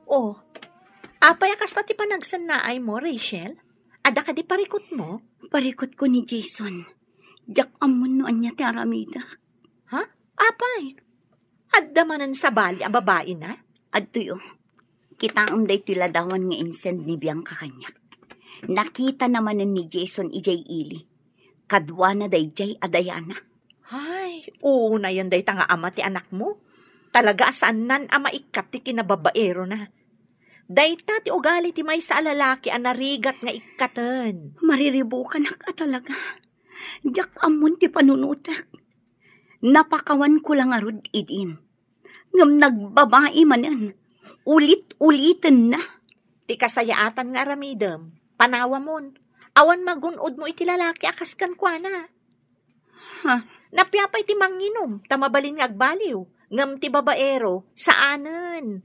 Oh, apay kasta ti panagsannaay mo, Rachel? Ada ka di parikot mo? Parikot ko ni Jason. Jak amon no anya ti aramida. Ha? Apay? Adda manan sa bali a babae na? Adtoyo. Kita day tila dawan nga insend ni Bianca kanyak. Nakita naman ni Jason ijay ili. Kadwa na day jay adayana. Ay, oo na yan day tanga ama ti anak mo. Talaga saan nan ama ikat ti kinababaero na. Dayta ti ugali ti may sa lalaki ang narigat nga ikatan. Mariribo ka na ka talaga. Jak amon ti panunutak. Napakawan ko lang arod idin. Ngam nagbabae man yan. Ulit-ulitin na. Ti kasayaatan nga aramidem. Panawa mon. Awan magunod mo iti lalaki akas kan kwa na. Ha? Napyapay ti manginom. Tamabalin nga agbaliw. Ngam ti babaero. Saanen?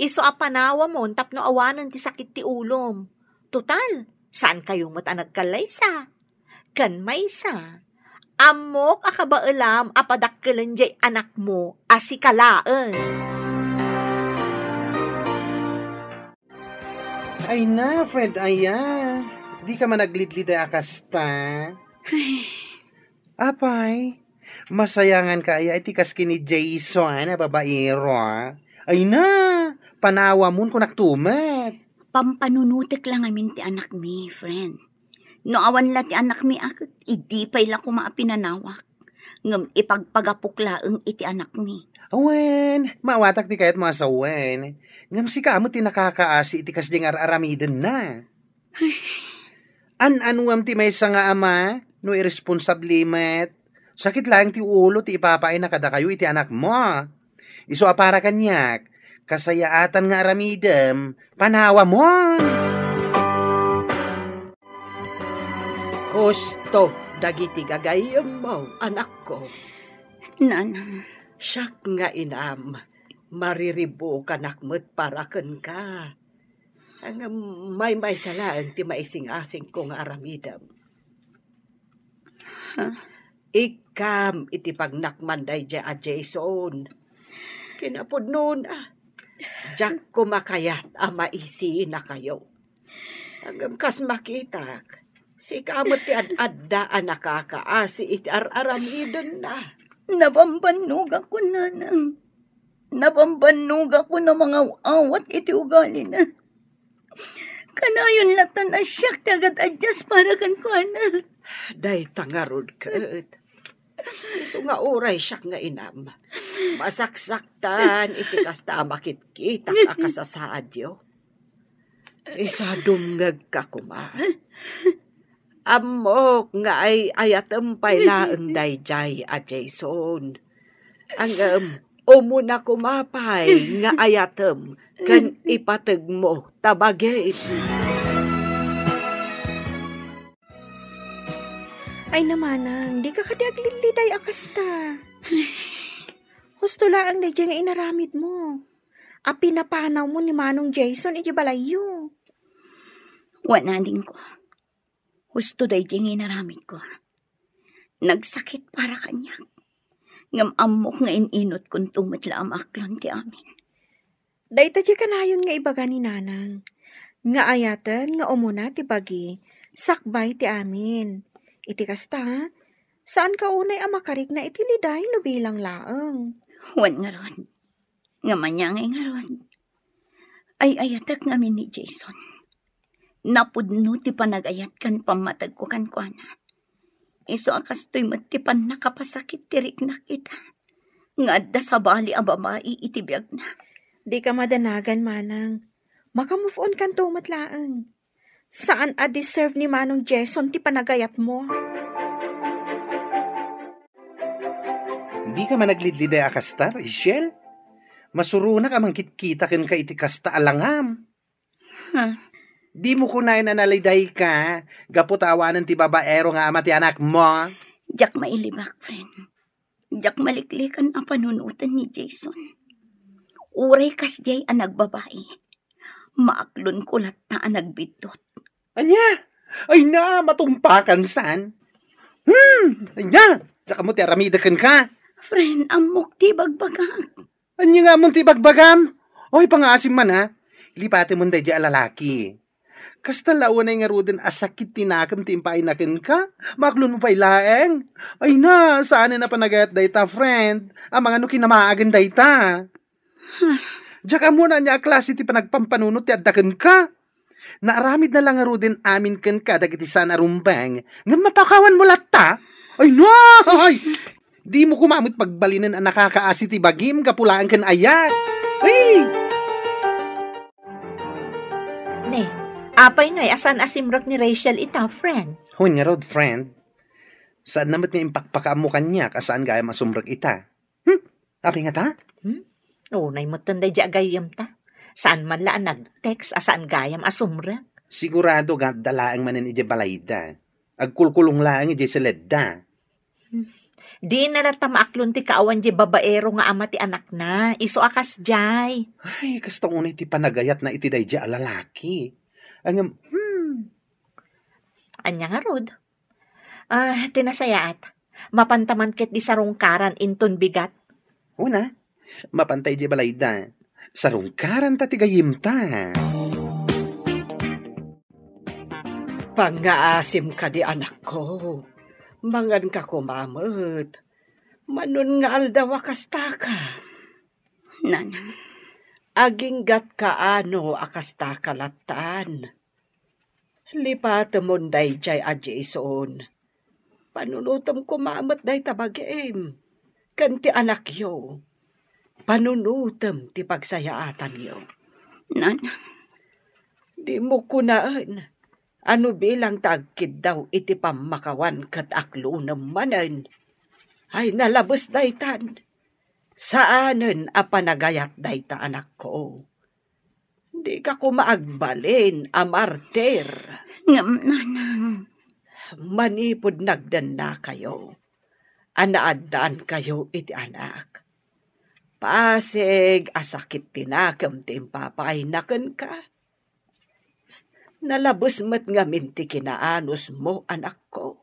Iso a panawa mo, tapno awanan ti sakit ti ulom. Total, saan kayong matanagkalaysa? Kan maysa. Amok akabaalam apadakkelan jay anak mo asikalaan. Ay na, friend, aya. Di ka man naglidlida akasta. Apay, masayangan ka aya itikas kini Jason na babaero. Ay na, panawa mon kung naktumat. Pampanunutik lang amin ti anak mi, friend. No awan la ti anak mi akit, idipay la ko maapinanawak. Ngam ipagpagapuklaeng iti anak mi. Awen, maawatak ti kayat mga sawen. Ngam si kamo ti nakakaasi iti kasdi nga aramiden na. An-anuam ti may nga ama, no irresponsabli met. Sakit lang ti ulo ti ipapain na kada kayo iti anak mo. Iso apara kanyak, kasayaatan nga aramidem, panawa mo. Husto, dagiti gagayam mo, anak ko. Nanang, Siyak nga inam, mariribo kanakmet paraken ka. Ang may salaan ti maising-asing kong aramidam. ha? Ikam iti pagnakmanday dya a Jason. Kinapod noon jak kumakayat maisi na kayo. Hanggang kas makitak, si kamot ti ad-adda nakakaasi iti aramidan na. Nabambanog ako, nanang. Nabambanog ako na mga awat iti ugali na. Kanayon latan na siyak tagad adjust para kan ko na. Day tangarod ket. Isu nga oray siyak nga inam. Masaksaktan iti kasta makit-kita akasasaad yo. Isa dumngag ka kuma. Amok nga ay ayatempay laeng dayjay a Jason. Ang umuna kumapay nga ayatem kan ipateg mo tabagay. Ay namanang, di ka kadiagliliday akasta. Husto laang na nga inaramid mo. A pinapanaw mo ni Manong Jason iti balayo. Wala din ko. Husto day di naramid ko. Nagsakit para kanya. Ngam amok nga ininot kung tumatla ang aklon ti amin. Dayta di kanayon nga ibaga ni nanang. Nga ayatan nga umuna ti bagi, sakbay ti amin. Iti kasta ha? Saan ka unay amakarik na itiliday no bilang laeng? Wan nga ron. Nga manyangay nga ron. Ay ayatak ngamin ni Jason. Napudno ti panagayat kan pamatag ko kan kuana. Iso akastoy matipan nakapasakit tirik na kita. Nga adda sa bali a babae itibiyag na. Di ka madanagan, manang. Maka-move on kan tumatlaang. Saan a-deserve ni Manong Jason ti panagayat mo? Hindi ka man naglidliday akasta, Rachel? Masuruna ka man kitkita ken ka iti kasta alangam. Ha? Di mo kunain na naliday ka, gaputawanan ti babaero nga ama ti anak mo. Jak mailibak, friend. Jak maliklikan ang panunutan ni Jason. Uray kas jay ang nagbabae. Maaklon kulat na ang nagbidot. Anya? Ay na, matumpakan san? Anya? Tsaka mo ti aramidakan ka. Friend, amok ti bagbagak. Anya nga mo ti bagbagam? Oy, pangaasim man ha. Lipati mo day di alalaki. Kasta lawan ay nga ruden asakit tinakam timpay nakin ka. Maklon mo pa ilaeng. Ay na, saan na panagayat dayta, friend? Ang mga kinamaagan dayta. Diyak muna niya klase ti panagpampanunot ti addaken ka. Naaramid na lang nga ruden amin ken ka dagiti sana rumbeng. Nga mapakawan mo latta. Ay na! Ay! Di mo kumamit pagbalinan ang nakakaasi ti bagim kapulaan ken ayat. Ay! Ne, apay na asan asimrak ni Rachel ita, friend. Hun nga rod, friend. Saan namat nga impakpakaam mo kanya kasaan gaya masumrag ita? Apay nga ta? O, naimutan day di agayam ta. Saan man laan nag-text asaan gayam asumrak. Sigurado nga dalaang manin ije balayda. Agkulkulong lang ije seledda. Di na natamaklon ti kaawan di babaero nga ama ti anak na. Iso akas jay. Ay, kasta unay ti panagayat na iti day ije alalaki. Ang, Anya nga rod. Tinasayaat. Mapantaman ket di sarungkaran inton bigat. una, mapantay ije balayda. Sarungkaran ta tigayim ta. Pangaasim ka di anak ko. Mangan ka kumamot. Manun nga aldawa kasta ka. Nanang, Aging gat kaano akasta kalatan. Lipat mo day jay a Jason. Panunutom kumamot day tabagim. Kanti anak yo. Panunutom ti pagsayaatan yo. nanang, Di mo kunaan. Ano bilang tagkid daw iti pamakawan kat aklo namanan. Ay nalabos daytan. Saanen a panagayat dayta anak ko. Di ka kumaagbalin a martir. ngam nanang, Manipod nagdan na kayo. Anaadaan kayo iti anak. Pasig asakit tinakam timpapay naken ka. Nalabos met nga minti kinaanos mo, anak ko.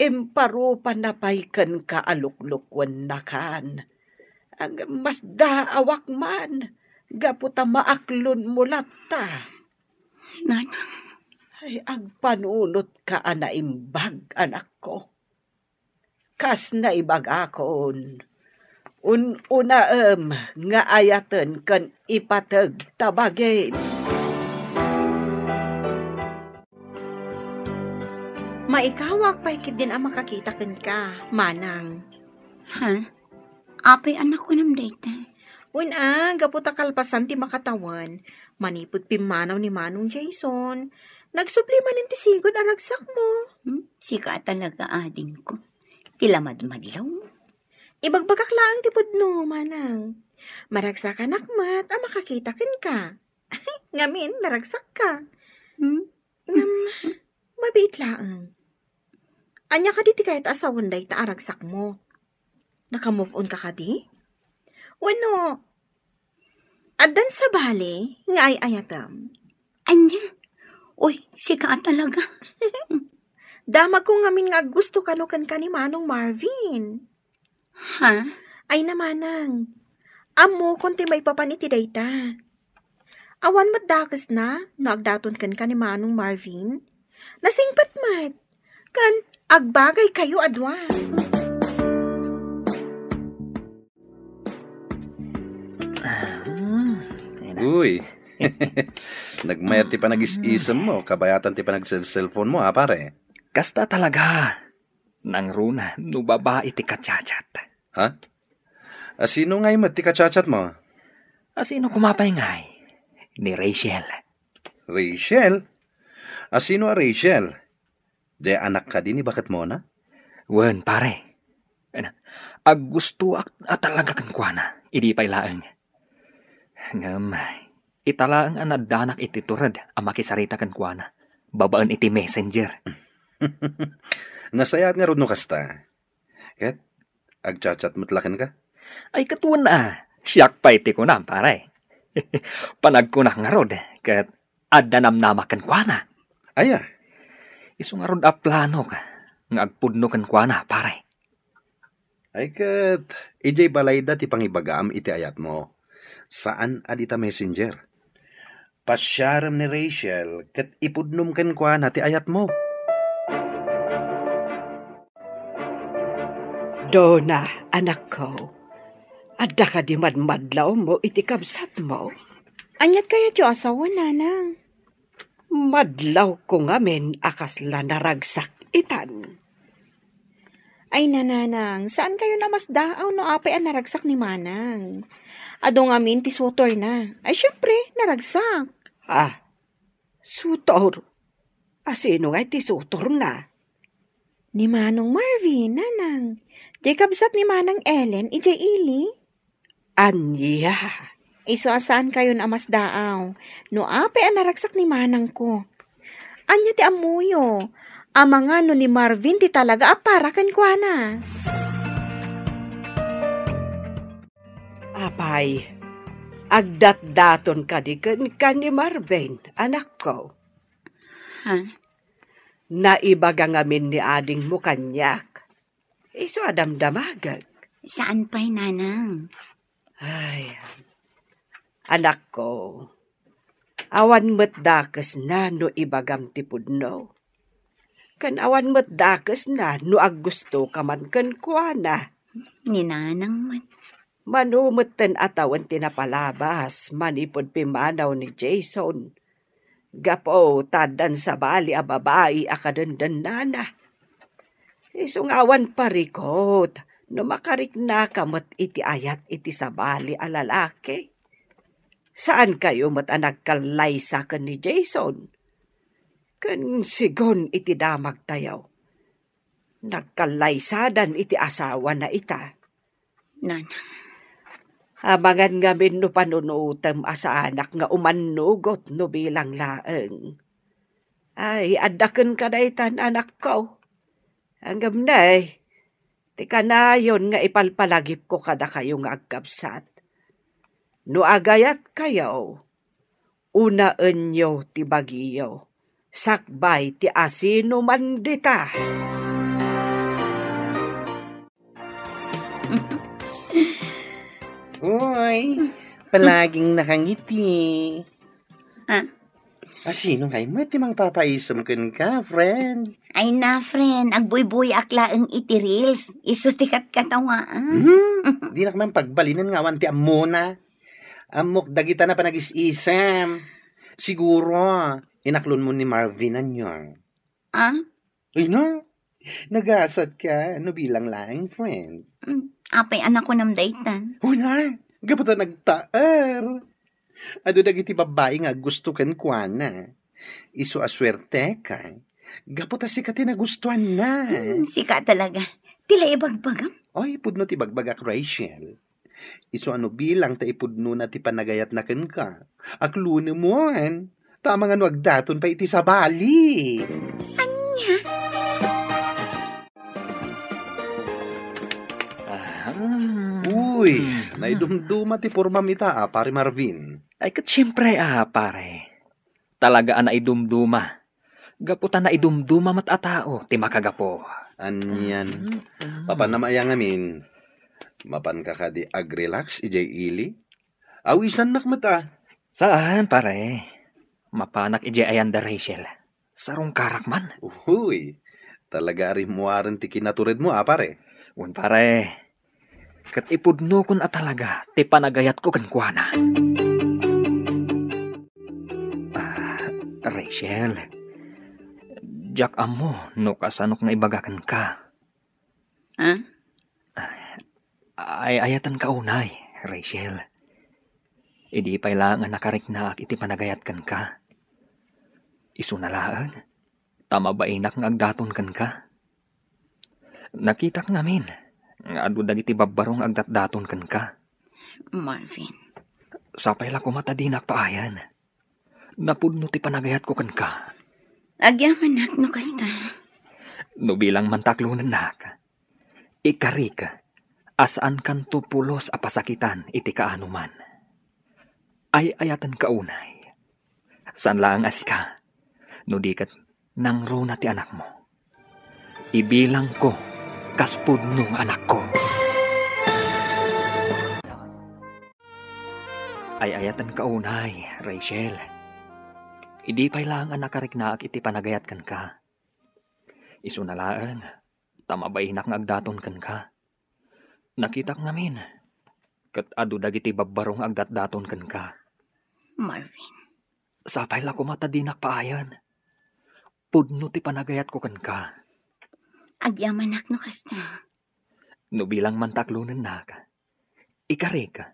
Imparupan na paykan ka aluklukwan na kan. Ang mas daawak man, gaputa maaklon mo latta. nanang, Ay, agpanunot ka anaimbag, anak ko. Kas na ibag akon. Unaem nga ayaten kan ipatag tabagin. Maikawak pa ikit din ang makakita ken ka, manang. ha? Apay anak ko nam dayta. Gaputa kalpasan ti makatawan. Manipod pimanaw ni Manong Jason. Nagsupli man ti sigod aragsak mo. Sika talaga ading ko. Tilamad-madlaw. Ibagbagak lang ti pudno, manang. Maragsak anak mat, ang makakita ken ka. Ngamin, naragsak ka. Mabit laang. Anya ka di ti kahit asawan day ta aragsak mo. Naka-move on ka ka di? Wano? Adan sa bali, nga ay ayatam. Anya? Uy, sika talaga. Damag ko ngamin nga gusto kanukan ka ni Manong Marvin. Ha? Ay namanang. Amo konti may papaniti dayta. Awan matdakas na, naagdaton kan ka ni Manong Marvin. Nasingpat mat. Kan, agbagay kayo adwa. Uy. Nagmayat ti pa nag-is-isam mo. Kabayatan ti pa nag-cellphone mo, ha, pare? Kasta talaga. Nang runa, no babae ti kacachat. Ha? Sino ngay mat ti kachat mo? Sino kumapay ngay? Ni Rachel. Rachel? Sino a Rachel? De anak ka din ni bakit mo na? Wen, pare. Gusto at talaga kang kuana. Idi pa'y laang. Ngam, italaang anadanak iti turad ang makisarita kan kuana. Babaan iti messenger. Nasayat nga ron no kasta. Ket, agchat-chat matlakan ka? Ay katuan na. Siyak pa iti ko na, pare. Panagkunak nga rod. Ket, adanam-nama kan kuana. Aya. Iso nga rod a plano ka. Nga agpudno kan kuana, pare. Ay ket, ijay balayda ti pangibagaam iti ayat mo. Saan adita messenger? Pasyaram ni Rachel, kat ipudnom kan kuana ti ayat mo. Dona, anak ko. Adda ka di madmadlaw mo iti kabsat mo. Anyat kaya jo asawa, nanang. Madlaw ko ngamin akasla naragsak itan. Ay, nananang, saan kayo namasdaaw no apay ang naragsak ni manang? Ado ngamin ti sutor na. Ay, syempre, naragsak. Ah, sutor. Asino nga iti sutor na? Ni Manong Marvin, nanang. Di kabsat ni Manang Ellen, ijay ili. Anya. Iso asaan kayo namasdaaw? No apay ang naragsak ni manang ko. Anya ti amuyo. Amanga no ni Marvin ti talaga aparakan kwa na. Apay, agdat-daton ka di ka ni Marvin, anak ko. Ha? Naibaga ngamin ni ading mo kanyak. Iso adamdamagag. Saan pa'y nanang? Ay, anak ko. Awan mo't dakas na no ibagam ti pudno. Kan awan mo't dakas na no aggusto ka man kan kuana. Ni nanang man. Manumot ten atawan tinapalabas, manipod pimanaw ni Jason. Gapo, tadan sa bali a babae akadandan nana. Isungawan parikot, no makarik na kamot iti ayat iti sa bali a lalaki. Saan kayo mat nagkalaysa kan ni Jason? Kan sigon iti damag tayaw. Nagkalaysadan iti asawa na ita. Nanang. Abangan ngamin no panunutam asa anak nga umanugot no bilang laeng. Ay, adaken ka na itan anak ko. Hanggang na ti kanayon nga ipalpalagip ko kada kayo nga agkapsat. No agayat kayo, unaan nyo ti bagiyo, sakbay ti asino man dita. Uy, palaging nakangiti. Ha? Sino kayo mo? Timang papaisam ka, friend. Ay na, friend. Agbuy-buy aklaang iti reels. Iso tikat katawaan. Di na kaman pagbalinan nga wanti amona. Amok dagita na pa nag-isisam. Siguro, inaklon mo ni Marvin anyo. Ah? Ay na, nagasat ka. Ano bilang laing friend? Apay anak ko nam daytan. Uy na, gapata nagtaar. Ado dagiti babae nga gusto kan kuana. Iso aswerte ka. Gapata si kati nagustuhan na. Sika talaga. Tila ibagbagam. Oy, pudno ti bagbagak Rachel. Iso ano bilang ta ipudno na ti panagayat na ken ka. Akluno mo an. Tama nga no agdaton pa iti sa bali. Anya? Uy, naidumduma ti pormam ita pare Marvin. Ay kat siyempre pare. Talaga na idumduma. Gaputan na idumduma mat atao, ti makagapo. Anyan. Papanamaya ngamin. Mapan ka di agrelax ijay ili. Awisan nak mata. Saan pare? Mapanak ije ayanda Rachel. Sarong karakman. Uy, talaga rin muwaran ti kinaturid mo pare. Un pare. Kat ipudno kun talaga, ti panagayat ko kan kuana. Rachel, Jack amo, no kasanok nga ibagakan ka. Ha? Ay ayatan ka unay, Rachel. Idi pailangan nakarik na iti panagayat kan ka. Isunalaan, tama ba inak nga agdaton kan ka? Nakita ka ngamin, nga adu dagiti babbarong agdatdaton kan ka. Marvin. Sapay lang kumata di nakpaayan. Napudno ti panagayat ko kan ka. Agyaman nak no kasta. No bilang mantaklunan nak. Ikarik, asaan kan tupulos a pasakitan iti kaanuman. Ay ayatan ka unay. Saan lang asika? No dikat nang runa ti anak mo. Ibilang ko kaspudnong anak ko. Ay ayatan kaunay, Rachel. Idi pa'y lang ang nakariknaak iti panagayat kan ka. Isu na laan, tamabayinak nga agdaton kan ka. Nakitak ngamin, kat adu dagiti babbarong agdatdaton kan ka. Marvin, Sapay la kumatadinak paayan. Pudno ti panagayat ko kan ka. agyamanak no kasta. No bilang mantaklunan na ka. Ikare ka,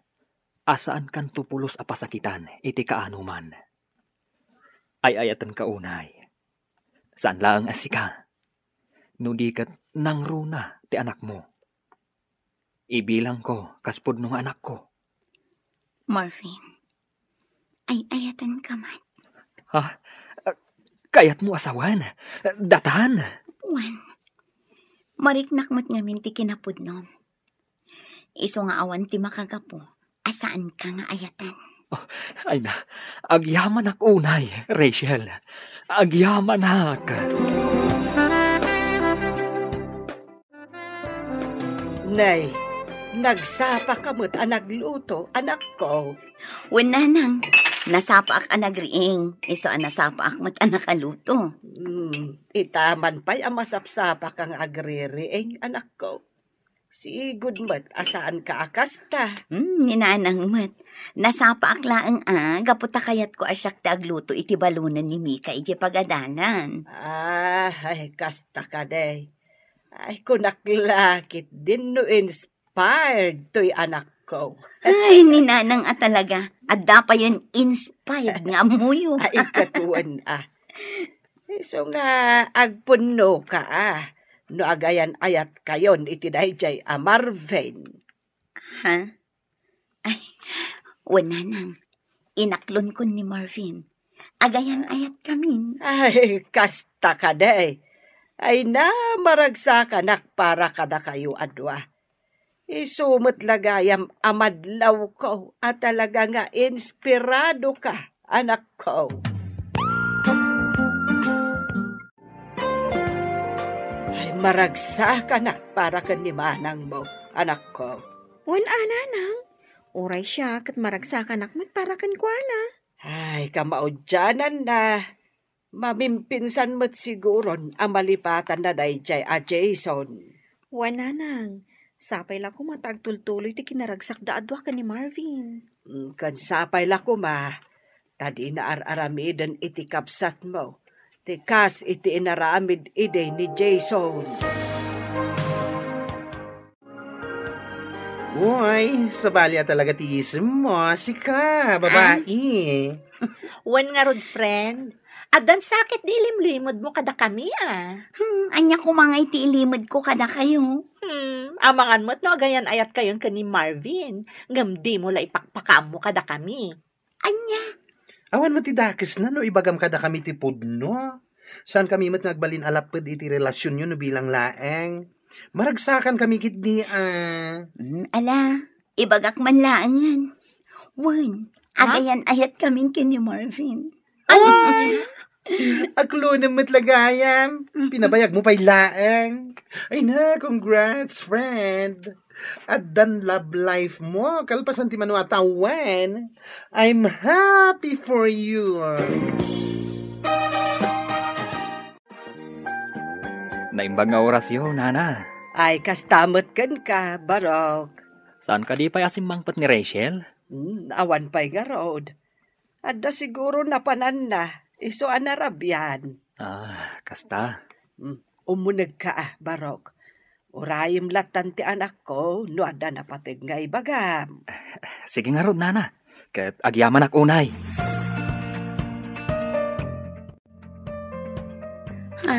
asaan kan tupulos a pasakitan iti kaanuman. Ay ayatan kaunay. Saan lang asika? No di kat nang runa ti anak mo. Ibilang ko kaspud nung anak ko. Marvin, ay ayatan ka man. Ha? Kayat mo asawan? Datan? Wan, mariknak mo't ngamin ti kinapudnom. Iso nga awan ti makagapo, asaan ka nga ayatan. Ay na, agyaman ak unay, Rachel. Agyaman ak. Nay, nagsapa ka mo't nagluto, anak ko. Wala nang, nasapa ak anagriing, iso nasapa ak mo't anakaluto. Itaman pa'y amasapsapa kang agririing, anak ko. Sigud mo't asaan ka akasta. Ninanang mo't, nasapa ak laang gaputa kayat ko asyak ta agluto iti balunan ni Mika iti pagadanan. Ay, kasta ka day. Ay, kunaklakit din no inspired to'y anak ko. Ay, ninanang talaga, adda pa yun inspired nga muyo. Ay, katuan So nga, agpuno ka no agayan ayat kayon iti dayjay Marvin. Ha? Ay, wala nang, inaklon ko ni Marvin. Agayan ayat kamin. Ay, kasta ka day. Ay na, maragsakan para kada kayo adwa. Isumot lagayam amadlaw ko at talaga nga inspirado ka, anak ko. Ay, maragsakan para kanimanang mo, anak ko. Wan nanang, uray siya kat maragsakan akmat para kan kuana. Ay, kamaudyanan na. Mamimpinsan mo't siguron ang malipatan na dayjay Jason. Wan nanang, sapay la ko matagtultuloy ti kinaragsak da adwa ka ni Marvin. Kan sapay la ko tadi na aramidan iti kapsat mo. Tikas iti inaramid ide ni Jason. Uy, sabali talaga ti isip mo. Sika, babae. Wan nga rod, friend. Adan sakit di limlimod mo kada kami Anya ko mga iti ilimod ko kada kayo. Amangan mo't no agayan ayat kayon ka ni Marvin. Ngam di mo la ipakpakam mo kada kami. Anya? Awan mo ti dakes na no, ibagam kada kami ti pudno. Saan kami mat nagbalin alapad iti relasyon nyo no bilang laeng. Maragsakan kami kitni Ala, ibagak man laangan. Wan, agayan ayat kaming kini Marvin. Aklo na matlagayam. Pinabayag mo pa'y laeng. Ay na, congrats, friend. At dan love life mo. Kalpasan ti mano atawan. I'm happy for you. Naimbag nga orasyon, nana. Ay, kastamot kan ka, Barok. Saan ka di pa'y asimmangpat ni Rachel? Awan pa'y garod. Adda siguro napanan na. Iso anarabyan. Kasta. Umunag ka Barok. Urayim latan ti anak ko, no adda napatig nga ibagam. Sige nga rod, nana. Kat agyaman ak unay. Ha?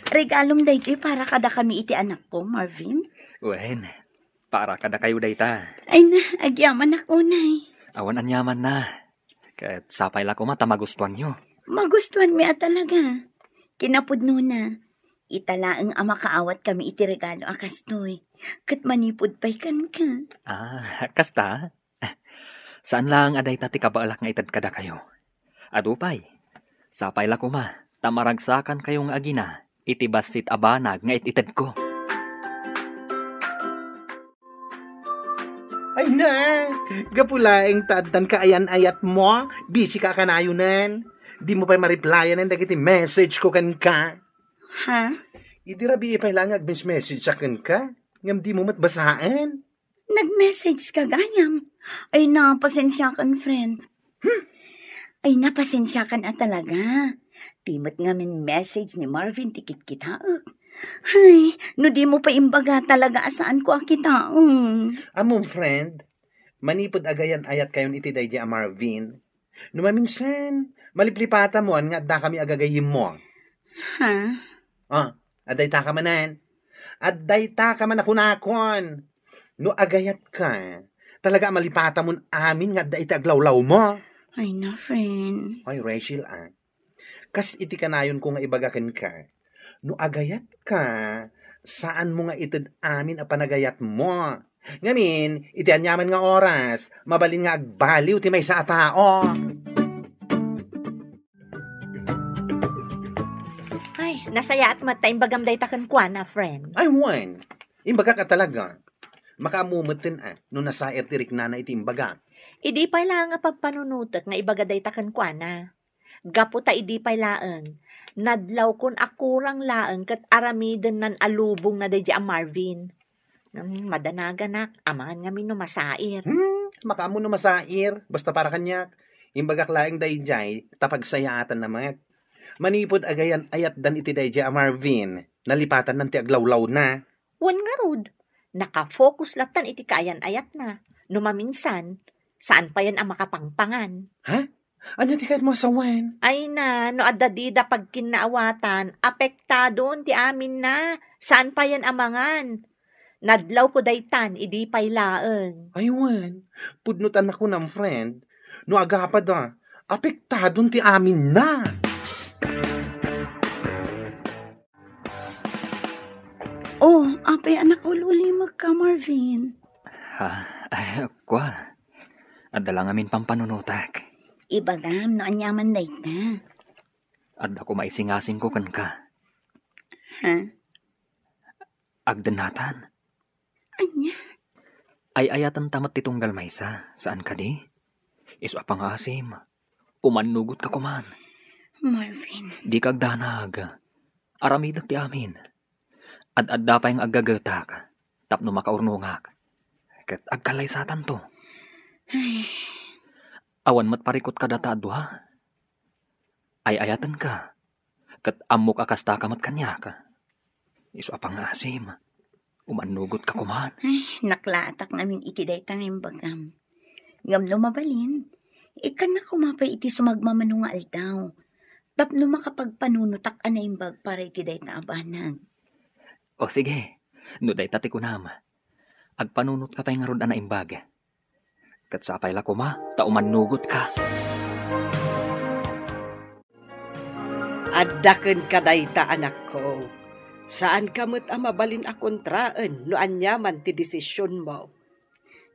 Regalom daytoy para kada kami iti anak ko, Marvin? Wen, para kada kayo dayta. Ay na, agyaman ako nay. Awan anyaman na. Kat sapay la ko mata magustuhan nyo. Magustuhan mi talaga. Kinapudno na. Italaang makaawat kami iti regalo akastoy. Kat manipod pa'y kan ka. Kasta. Saan lang aday tati kabaalak nga itad kada kayo? Adupay. Sapay la ko tamaragsakan kayong agina. Iti basit abanag nga ititad ko. Ay na, gapulaing taddan ka ayan-ayat mo, busy ka kanayunan. Di mo pa ma-replyan ang dagiti message ko kan ka. Ha? Idi rabi ipay lang message sa kan ka. Ngam di mo matbasaan. Nag-message ka gayam. Ay napasensya kan, friend. Ay napasensya kan talaga. Timot nga min message ni Marvin tikit kita. Ay, no di mo pa imbaga talaga asaan ko kita. Among friend, manipod agayan ayat kayon iti daydi a Marvin. Numaminsan, maliplipata mo nga da kami agagayim mo. Ha? Aday ta ka manan. Aday ta ka man akunakon. No agayat ka, talaga malipata mo amin nga da iti aglawlaw mo. Ay na, friend. Ay, Rachel, kas iti kanayon ko nga ibagakin ka. No agayat ka, saan mo nga itid amin a panagayat mo? Ngamin, iti anyaman nga oras, mabalin nga agbaliw ti may sa tao. Ay, nasaya at matay bagam day takan kwa na, friend. Ay, wan. Imbaga ka talaga. Makamumatin no nasaer tirik na iti imbaga. Idi pa lang nga pagpanunutek nga ibagaday takan kwa na. Gaputa idi pa laeng. Nadlaw kon akurang laeng kat aramiden nan alubong na dadya a Marvin. Madanaganak, amangan nga mino masair. Makamu no masair, basta para kanyak. Imbagak laeng dayjay, tapagsayatan naman. Manipod agayan ayat dan iti dayjay a Marvin. Nalipatan ng ti aglawlaw na. Wan nga rod. Nakafocus latan iti kayan ayat na. Numaminsan, saan pa yan ang makapangpangan? Anya ti kahit masawan? Ay na, no adadida pag kinaawatan, apektado ti amin na. Saan pa yan amangan? Nadlaw ko daytan, idi pay laeng. Aywan, pudnutan ako ng friend. No agapad apektadon ti amin na. Oh, apay anak ululi magka, Marvin. Ay, kwa. Adala ngamin pampanunutak. Ibagam no anyaman day ta. Adda ko maisingasing ko kan ka. Ha? Agdanatan. Anya? Ay ayatan tamat titunggal maysa. Saan ka di? Iso apangasim. Umanugot ka kuman. Marvin. Di kagdanag. Aramidag ti amin. Ad-adda pa yung agagatak. Tapno makaurnungak. Kat agkalaysatan to. Ay, Awan mat parikot ka data adwa. Ay ayatan ka. Kat amok akasta ka mat kanya ka. Iso apangasim. Umanugot ka kuman. naklatak namin iti day tanging bagam. Ngam lumabalin. Ikan na kumapay iti sumagmamano nga aldaw. Tapno makapagpanunutak anaimbag para iti day taabanag. O sige. No day tati ko nama. Agpanunot ka pa yung arod na imbag. Kat sapay la kuma, ta umanugot ka. Addaken ka dayta, anak ko. Saan ka mo't mabalin a kontraan no anyaman ti desisyon mo?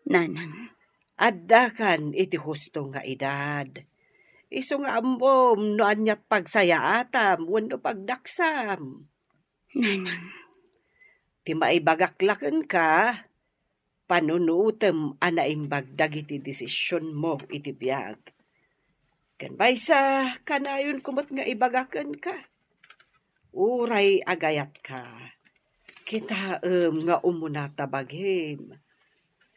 Nanang, Addakan iti husto nga edad. Iso nga ambom no anyat pagsayatam wenno pagdaksam. nanang, Ti maibagaklaken ka, panunutem anaimbag dagiti desisyon mo iti biyag. Ken baysa kanayon kumot nga ibagaken ka. Uray agayat ka. Kitaem nga umunata baghim.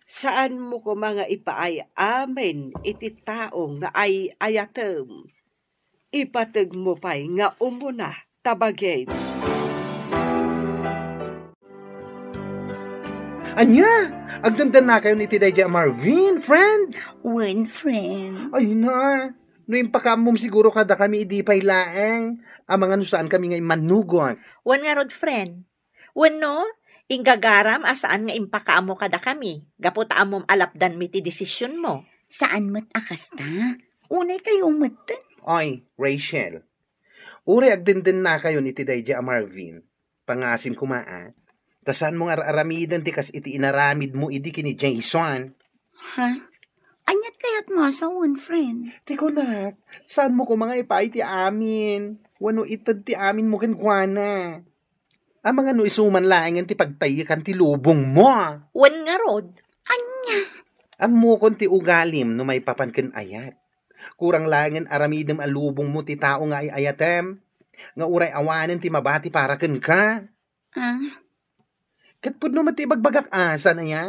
Saan mo ko mga ipaay amen iti tao nga ay ayatem. Ipateg mo pa'y nga umuna tabagin. Anya, agdandan na kayo iti dayjay a Marvin, friend. when friend. Ay na, no impakamom siguro kada kami idi pay laeng. Amangan no saan kami ngay manugot. Wan nga rod, friend. Wan no, inggagaram asaan nga impakaamo kada kami. Gaputa amom alapdan mi ti desisyon mo. Saan mo't akasta? Unay kayo umatan. Oy, Rachel. Uri agdandan na kayo iti dayjay a Marvin. Pangasim kumaa. Tasan mo nga aramidan ti kas iti inaramid mo idi kini Jason. Ha? Anyat kayat mo sa one friend. Tiko na, saan mo ko mga ipay ti amin? Wano itad ti amin mo kenkwana. Ang mga no isuman laengan ti pagtayakan ti lubong mo. Wan nga rod. Anya? Ammo kon ti ugalim no may papanken ayat. Kurang langen aramidem alubong mo ti tao nga ay ayatem. Nga uray awanen ti mabati para ken ka. Ah, Ket pudno met ti bagbagak asa na ya.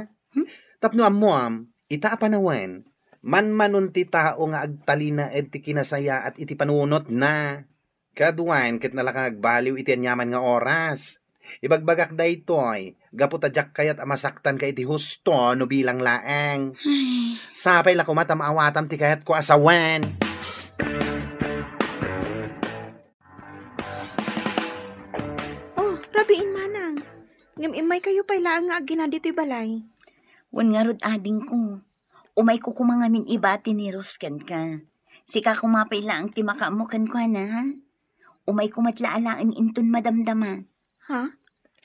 Tapno ammoam, ita apanawen. Manmanon ti tao nga agtalina ed ti kinasaya at iti panunot na. Kaduan ket nalakag baliw iti anyaman nga oras. Ibagbagak daytoy, gapu tadyak kayat amasaktan ka iti husto no bilang laeng. ay, Sapay la kumata maawatam ti kayat ko asawen. Oh, rabiin manang. Ngam imay kayo pailaan nga agina dito'y balay. wan nga rod ading ko. Umay ko kumangamin ibati ni Ruskan ka. Sika kumapay lang ti makaamukan ko na, ha? Umay ko matlaalaan inton madamdama. Ha?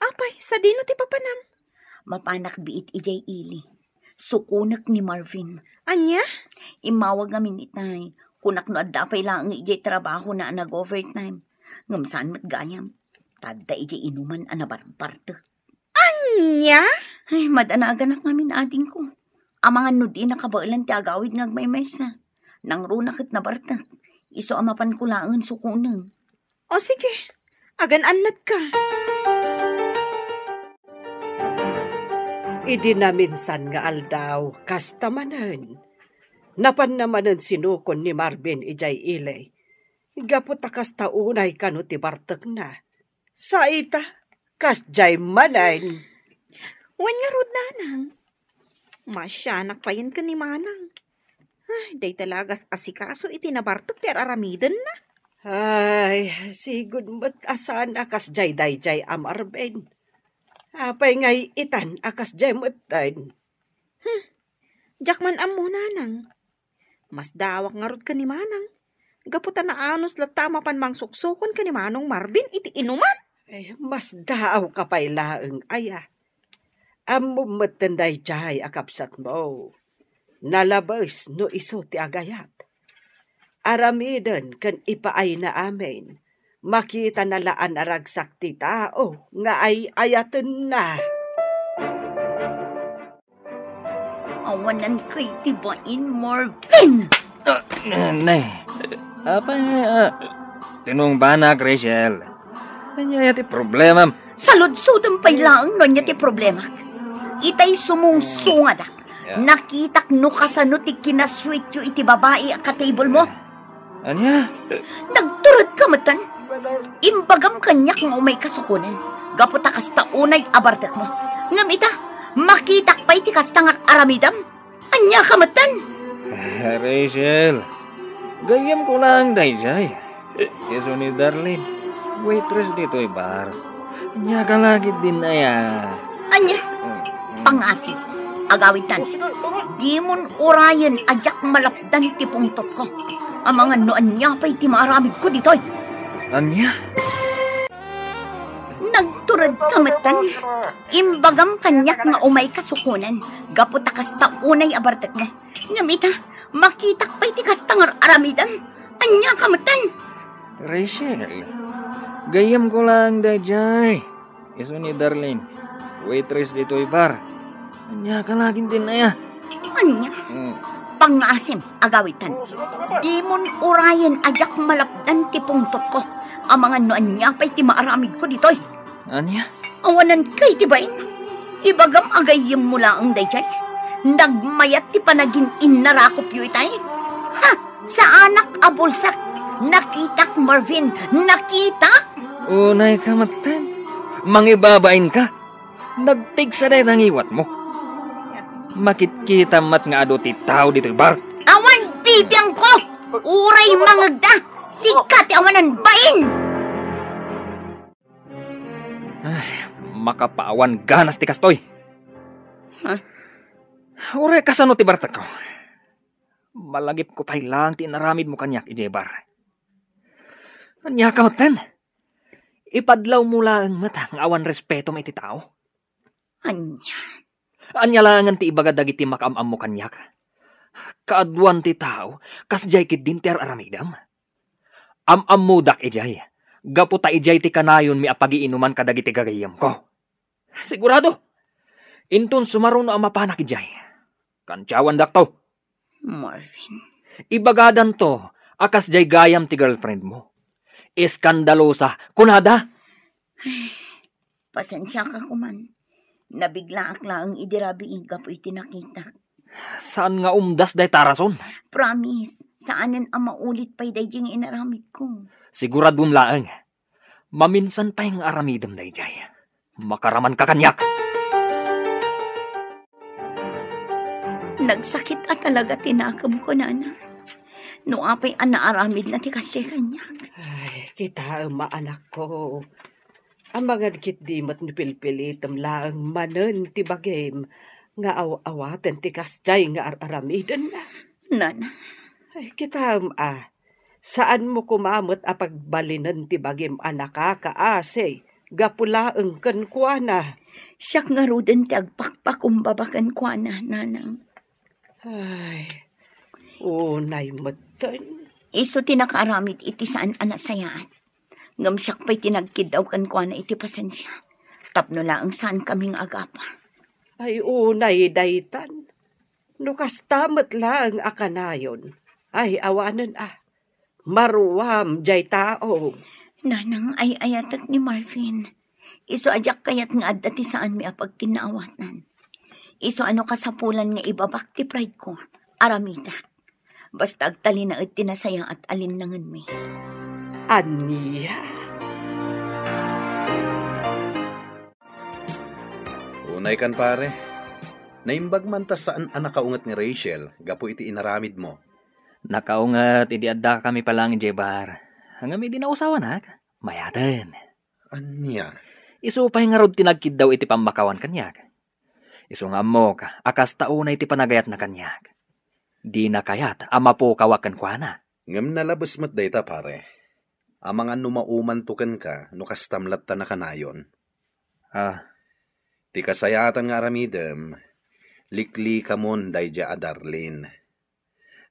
Apay, sa dino ti papanam? Mapanak biit ijay ili. Sukunak ni Marvin. Anya? Imawag ngamin itay. Kunak no adda pay lang ijay trabaho na nag-overtime. Ngam saan matgayam. Tadda ijay inuman anabarbarto. Anya? Ay, madanagan ngamin ading ko. Ang mga nudi na kabailan ti agawid ngagmaymays na. Nang runakit na barta. Iso amapan ko laang sukunan. O sige, agan-anlat ka. Idi na minsan nga aldaw, kastamanan. Napan namanan sinukon ni Marvin ijay ilay. Gapot akas taunay kano ti bartek na. Sa ita, kasjay manan. Wan nga rod nanang. Masyanak pa yan ka ni manang. Ay, day talagas asikaso iti nabartok ti aramiden na. Ay, sigud mo't asan akas jay dayjay am Marvin. Apay ngay itan akas jay mo't dan. Jakman amo nanang. Mas dawak nga rod ka ni manang. Gaputan na anos latama pan mang suksukon ka ni manong Marvin iti inuman. Ay, mas daaw ka pa'y laeng aya. Amo matanday jay akapsat mo. Nalabas no iso ti agayat. Aramiden kan ipaay na amin. Makita na laan aragsak ti tao nga ay ayaten na. Awanan ko'y tibain, Marvin! Nay, apa tinong banak, Rachel. Anya ti problema. Salud-sudang pay laang no niya ti problema. Itay sumungsungadak. Yeah. Nakitak no kasano ti kinasweet yu iti babae a ka-table mo. Anya? Nagturod ka matan. Imbagam kanyak nga umay kasukunan. Gaputa kasta unay abartek mo. Ngam ita, makitak pa iti kastangar aramidam. Anya ka matan. Rachel, gayam ko lang dayjay. Yeso ni Darlene, waitress dito ay bar. Anya ka lagi din na ya. Anya, pangasin. Agawid tan. Di mon orayan ajak malapdan ti pungtot ko. Ang mga noan niya pa'y ti maaramid ko ditoy. Anya? Nagturad kamatan. Imbagam kanyak nga umay kasukunan. Gapot akas taunay abartek mo. Ngamita, makitak pa'y ti kastangar aramidam. Anya kamatan. Rachel, gayam ko lang dayjay. Yeso ni Darlene, waitress dito ay bar. Anya ka lagi din na ya. Anya, pangasim agawitan. Di mon orayan ajak malapdan ti pungtot ko. Ang mga noan niya pa'y ti maaramid ko ditoy. Anya? Awanan kay ti bain. Ibagam agayim mo lang dayjay. Nagmayat ti panagin inarakop yu itay. Ha! Sa anak abulsak. Nakitak, Marvin. Nakitak! Unay ka matan. Mangibabain ka. Nagtigsa day ng iwat mo. Makikita mat nga ado ti tao dito bar. Awan bibiyang ko! Uray mangagda! Sikat awanan bain! Ay, makapaawan ganas ti kastoy. Ha? Uray kasano ti barta ko. Malagip ko pa'y lang ti naramid mo kanyak ije bar. Anya ka matan. Ipadlaw mo lang mata ang awan respeto may ti tao. Anya. Anya langan ti ibaga dagiti makaamam mo kanyak. Kaadwan ti tao, kasjay kid din ti aramidam. Am mo dak ijay. Gaputa ijay ti kanayon mi apagiinuman kadagiti gagayam ko. Sigurado. Inton sumaruno ang mapanak ijay. Kantsawan dak to. Marvin. Ibagadan to, akas jay gayam ti girlfriend mo. Iskandalosa, kunada. Pasensya ka kuman. Nabigla akla ang idirabi kapoy tinakita. Saan nga umdas day tarason? Promise, saanan ang maulit pa'y dayjing inaramid ko. Siguradong laeng. Maminsan pa yung aramidam day jay. Makaraman ka kanyak. Nagsakit at talaga tinakam ko, nana. No apay ang naaramid na ti kasi kanyak. Ay, kita maanak ko. Ang mga dikit di mat nipilpilitam laang manen ti bagim nga awatan ti kasjay nga aramidan na. Nana, Ay, kita saan mo kumamot a pagbalinan ti bagim anaka kaasay gapulaeng kenkwana. siyak nga ruden ti agpakpakumbabakan kwa na, nanang. Ay, unay matan. Iso tinakaaramid iti saan anasayaat. Ngam siyak pa'y tinagkidaw kan kwa na iti pasensya. Tapno laang saan kaming agapa. Ay, unay daytan. Nukastamat lang akanayon. Ay, awanan maruwam jay tao. Nanang ay ayatak ni Marvin. Iso ajak kayat nga adda ti saan mi apag kinaawatan. Iso ano kasapulan nga ibabak ti pride ko. Aramida. Basta agtali na at tinasayang at alinlangan mi. Aniya. Unay kan pare. Naimbag man ta saan ang nakaungat ni Rachel, gapo iti inaramid mo. Nakaungat, idi adda kami palang jebar. Hanggang may dinausawan ha. Mayadan. Anya? Isu pa nga rod tinagkid daw iti pambakawan kanyak. Isu nga mo ka, akas taunay iti panagayat na kanyak. Di na kayat, ama po kawakan kwa na. Ngam nalabas mat dayta pare. Amang ano mauman tukan ka, no kastamlat ta na kanayon. Ti kasayatan nga aramidem, likli kamon dayja adarlin.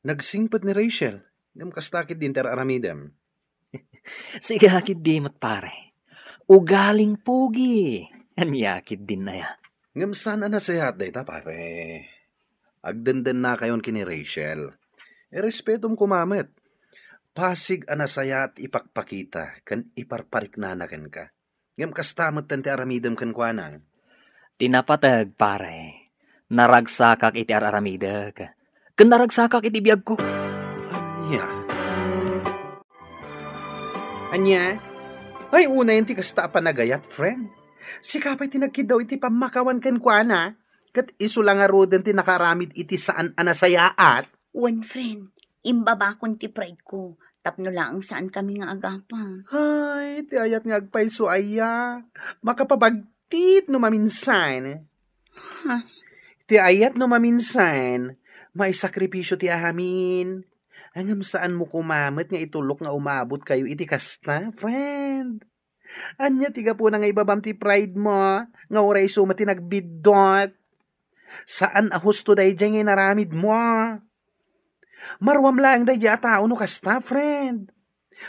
Nagsingpet ni Rachel, ngam kastakit din ter aramidem. Sige hakid di mat pare. Ugaling pugi. Anyakid din na ya. Ngam sana nasayat dayta pare. Agdandan na kayon kini Rachel. Respetom kumamet. Pasig anasayat ipakpakita, kan iparparik nanakan ka. Ngam kastamot tante aramidem kan kuana. Tinapatag pare. Naragsakak iti araramidag. Kan naragsakak iti biyag ko. Anya? Anya? Ay, una yung ti kasta panagayat, friend. Si kapay tinagkid daw iti pamakawan kan kuana. Kat iso lang nga roden ti nakaramid iti saan anasayaat. One friend, imbabakon ti pride ko. Tapno laang saan kami nga agapa. Ay, ti ayat nga agpayso aya. Makapabagtit no maminsan. Ha? Ti ayat no maminsan, may sakripisyo ti ahamin. Hangam saan mo kumamit nga itulok nga umabot kayo iti kasta, friend. Anya tiga po na nga ibabam ti pride mo, nga oray suma ti nagbidot. Saan husto day dyan nga naramid mo? Marwam lang day dyan tao no kasta, friend.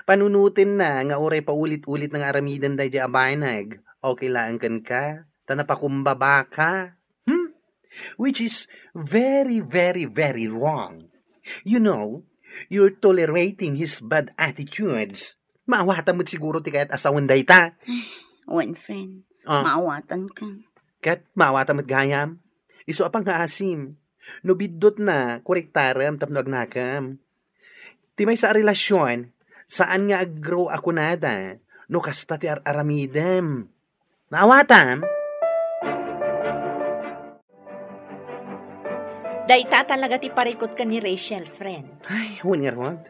Panunutin na nga oray pa ulit-ulit ng aramidan day dyan abanag. Okay lang kan ka, tanapakumbaba ka. Which is very, very, very wrong. You know, you're tolerating his bad attitudes. Maawatan mo't siguro ti kayat asawan day ta. One friend, maawatan ka. Kat maawatan mo't gayam. Iso apang haasim. No bidot na, korektaram tapno agnakam. Ti may sa relasyon, saan nga aggrow ako nada, no kasta ti aramidem. Naawatam? Dayta talaga ti parikot ka ni Rachel, friend. Ay, huwag nga rod.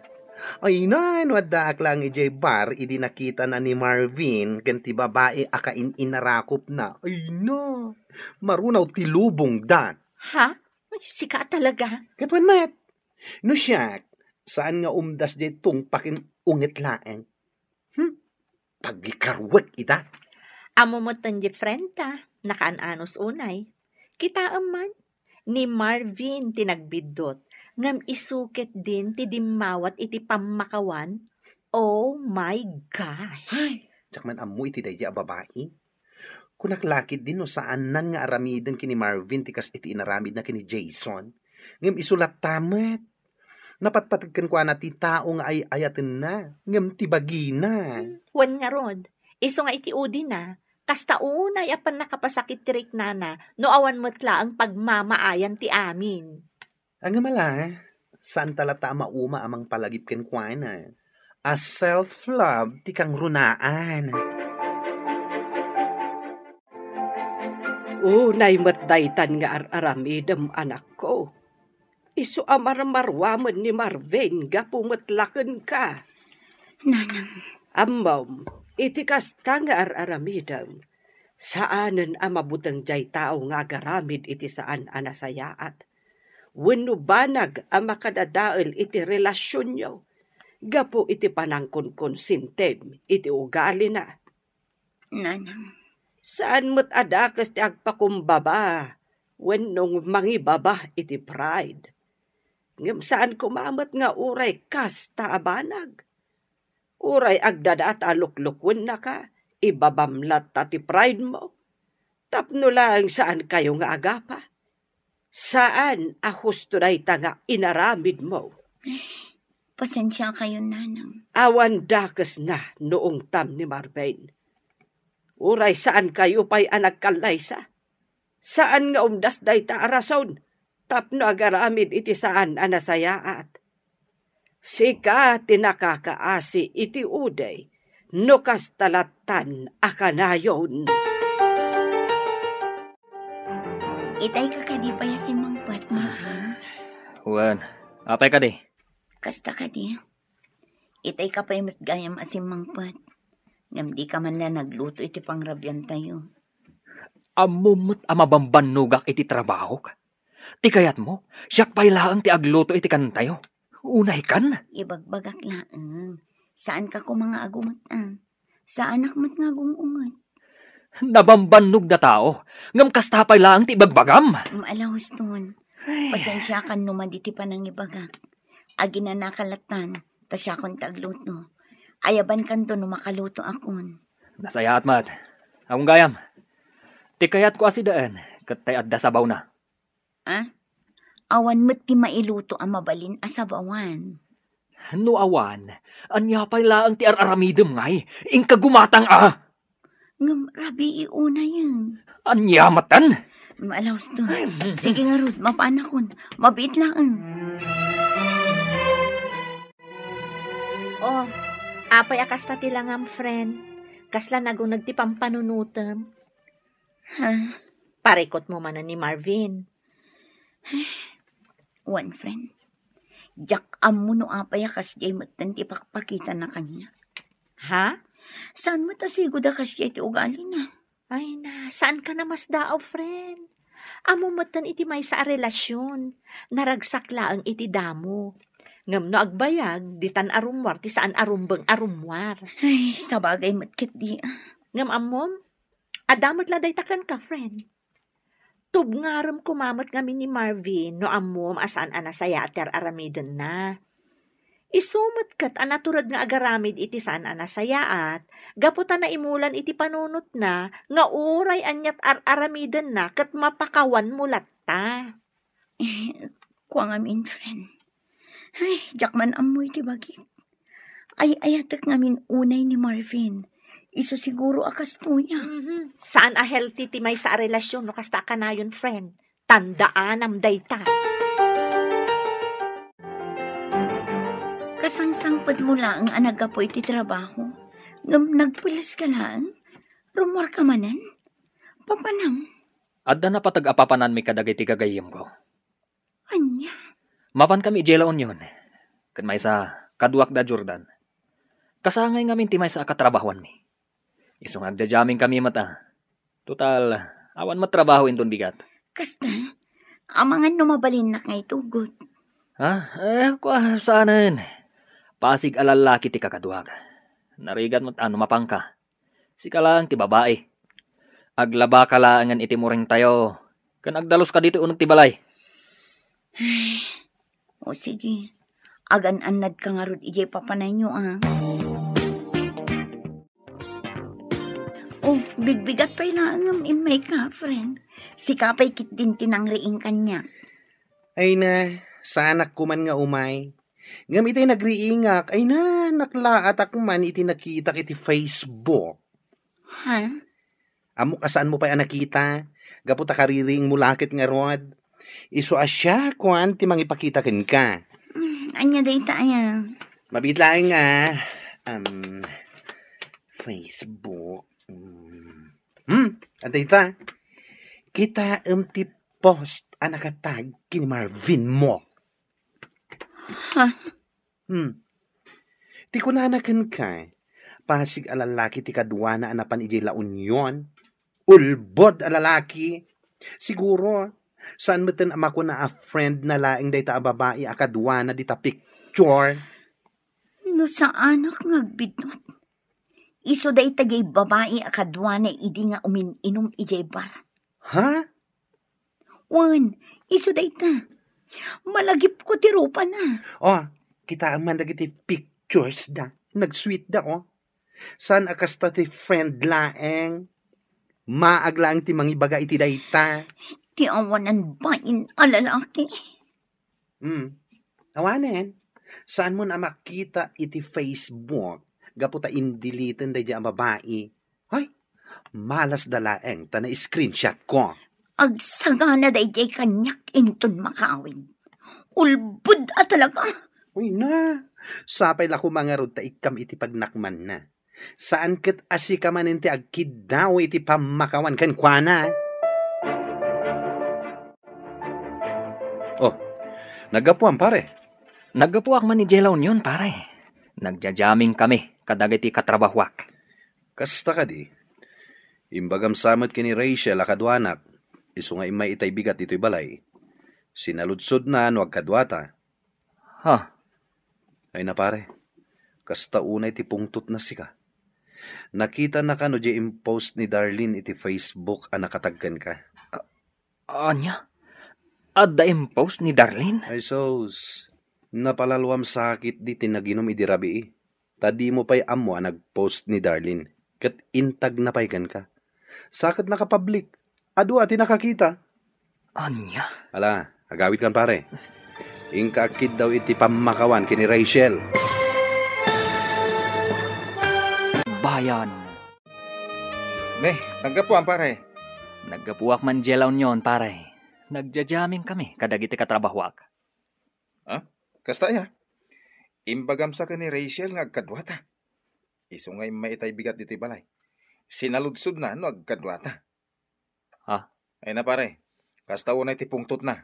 Ay na, wadda lang ijay bar, idi nakita na ni Marvin, ganti babae akain inarakop na. Ay na, marunaw tilubong da. Ha? Sika talaga. Katwan mat. No siyak, saan nga umdas di tung pakin ungit laeng? Pagikarwag ita. Amo mo tan di friend ta, nakaanos unay. Kita man, ni Marvin tinagbidot, ngam isukit din ti dimawat iti pamakawan. Oh my gosh. Ay, tsak man amoy ti dayja a babae. Kunaklakid din no saan nan nga aramidan kini Marvin tikas iti inaramid na kini Jason. Ngem isulat tamat. Napatpatagkan ko na ti tao nga ay ayaten na. Ngem ti bagina. Wan nga rod, iso nga iti udi na, kasta unay apan nakapasakit tirik nana, no awan matla ang pagmamaayan ti amin. Ang mala, saan talata mauma amang palagip ken kuana? A self-love ti kang runaan. Unay matdaytan nga aramidem anak ko. Isu amarmarwaman ni Marvin ga pumatlaken ka. Nanang, Amom, iti kasta nga aramidem. Saanen amabutang jay tao nga agaramid iti saan anasayaat. Wenno banag ang makadadael iti relasyon nyo. Gapo iti panangkon konsintem iti ugali na. nanang, Saan mo't adakas ti agpakumbaba? Wenno mangibaba iti pride. Ngem saan kumamat nga uray kasta abanag? Uray agdada at aluklukwen na ka, ibabamlat ti pride mo. Tapno lang saan kayo nga agapa? Saan husto na nga inaramid mo? pasensya kayo, nanang. Awan dakas na noong tam ni Marvin. Uray saan kayo pa'y anagkalaysa? Saan nga umdas day ta arason? Tapno agaramid iti saan anasayaat. Sika tinakakaasi iti uday, no kastalatan akanayon. Itay ka kadi pa si Mangpat, Marvin. Wan, apay ka di. Kasta kadi. Itay ka pa'y matgayam asim Mangpat. Ngam di ka man lang nagluto iti pangrabyan tayo. Amumot amabambanugak iti trabaho ka. Ti kayat mo, siyak pa'y laang ti agluto iti kantayo. Unay kan? Ibagbagak laang. Saan ka ko mga agumat Saan akmat nga gumungat? Nabambannog na tao. Ngam kasta pa'y laang ti ibagbagam. Alahos ton. Pasensya ka numan iti panang ibagak. Agi na nakalatan, tasya kon tagluto. Ayaban kanto no makaluto akon. Nasaya at mat. Akong gayam. Ti kayat ko asidaan, katay adda sabaw na. Awan mo't ti mailuto ang mabalin asabawan. No awan, anya pa'y laang ti araramidem ngay, ingka gumatang Ngam rabi iuna yan. Anya matan? Maalaws to. Sige nga Rod, mapanakon. Mabit lang. Oh, apay akasta ti langam friend. Kasla nagunag ti pampanunutem. Ha? Parikot mo man ni Marvin. One friend. Jak amo no apay akas jay matan ti pakpakita na kanya. Ha? Saan mo tasigod akas jay ti ugali na? Ay na, saan ka na mas daaw, friend? Amo matan iti may sa relasyon. Naragsak laang iti damo. Ngam no agbayag, ditan arumwar, ti saan arumbang arumwar. Ay, sabagay matkit di. Ngam amom, adamot laday takan ka, friend. Tubngaram kumamat kami ni Marvin, no amom asaan anasaya ater aramiden na. Isumot kat anaturad nga agaramid iti saan anasayaat, gaputan na imulan iti panunot na, nga uray anyat aramiden na, kat mapakawan mulat ta. Kuang amin, friend. Ay, jak man amoy ti bagit. Ay, ayatak ngamin unay ni Marvin. Iso siguro akas to niya. Saan a healthy ti may sa relasyon, no kasta ka na yun, friend. Tandaan am dayta. Kasangsangpad mo lang ang nagapoy ti trabaho. Ngam nagpulas ka lang. Rumor ka manan. Papanam. Adda na patag-apapanan mi kadagay ti kagayim ko. Anya. Mapan kami jelaon yun. Kan may sa kaduak da Jordan. Kasangay ngamin ti may sa akatrabahuan mi. Isong agdajaming kami mata. Total, awan matrabaho inton bigat. Kasta, amangan numabalin na ngay tugot. Kwa saanan. Pasig alalaki ti kakaduak. Narigat mo't mapangka. Sika lang ti babae. Aglaba ka laangan iti muring tayo. Kan agdalos ka dito unong ti balay. O sige, agan-anad ka nga Rod, ijay papanay nyo Oh, bigbigat pa'y naangam imay ka, friend. Si kapay kit din tinangriing kanya. Ay na, sa anak ko man nga umay. Ngam iti nagriingak, ay na, naklaat ak man iti nakita iti Facebook. Ha? Amo kasaan mo pa nakita? Gaputa kariring mulakit nga rod. Iso asya, kuan, ti mangipakita ken ka. Anya dayta aya. Mabit lang nga. Facebook. Antay ta. Kita ti post nakatag kini Marvin mo. Ha? Ti kunanakan ka. Pasig alalaki ti kadwa na anapan iti La Union. Ulbod alalaki. Siguro, saan mo tin ama ko na a friend na laing dayta a babae a kadwa na dita picture. No sa anak ngagbidnot. Iso day tagay babae akadwa na idi nga umininom ijay bar. Ha? Wan, iso day ta. Malagip ko ti rupa na. Oh, kita man dagiti pictures da. Nag-sweet da, oh. San akasta ti friend laeng? Maaglaang ti mangibaga iti dayta. Ti awanan bain a lalaki. Awanen, saan mo na makita iti Facebook? Gaputa indilitin day di ang babae. Ay, malas dalaeng ta na screenshot ko. Agsagana day jay kanyak inton makawin. Ulbud a talaga. Uy na, sapay la ko mga rod ta ikam iti pagnakman na. Saan ket asika manin ti agkid daw iti pamakawan ken kuana. Oh, nagapuan pare. Naggapuak man ni La Union, pare. Nagjajaming kami, kadagiti katrabahwak. Kasta ka di. Imbagam samot kini Rachel akadwanak. Isu nga imay itay bigat ito'y balay. Sinaludsod na no agkadwata. Ha? Ay na pare, kasta unay ti pungtot na sika. Nakita na ka no di post ni Darlene iti Facebook a nakatagkan ka. Anya? Adda post ni Darlene? Ay sos, napalalwam sakit di tinaginom iti rabi. Tadi mo pa'y amo nagpost ni Darlene. Kat intag na pa'y ka. Sakit nakapublik. Adu ati nakakita. Anya? Ala, agawit kan pare. Ingkakid daw iti pamakawan kini Rachel. Bayan. Naggapuan pare. Naggapuak man La Union, pare. Nagjajaming kami, kadagiti katrabahwak. Kasta ya. Imbagam sa ka ni Rachel nga agkadwata. Iso nga maitay bigat diti balay. Sinaludsod na no agkadwata. Ha? Ay na pare. Kasta unay ti pungtot na.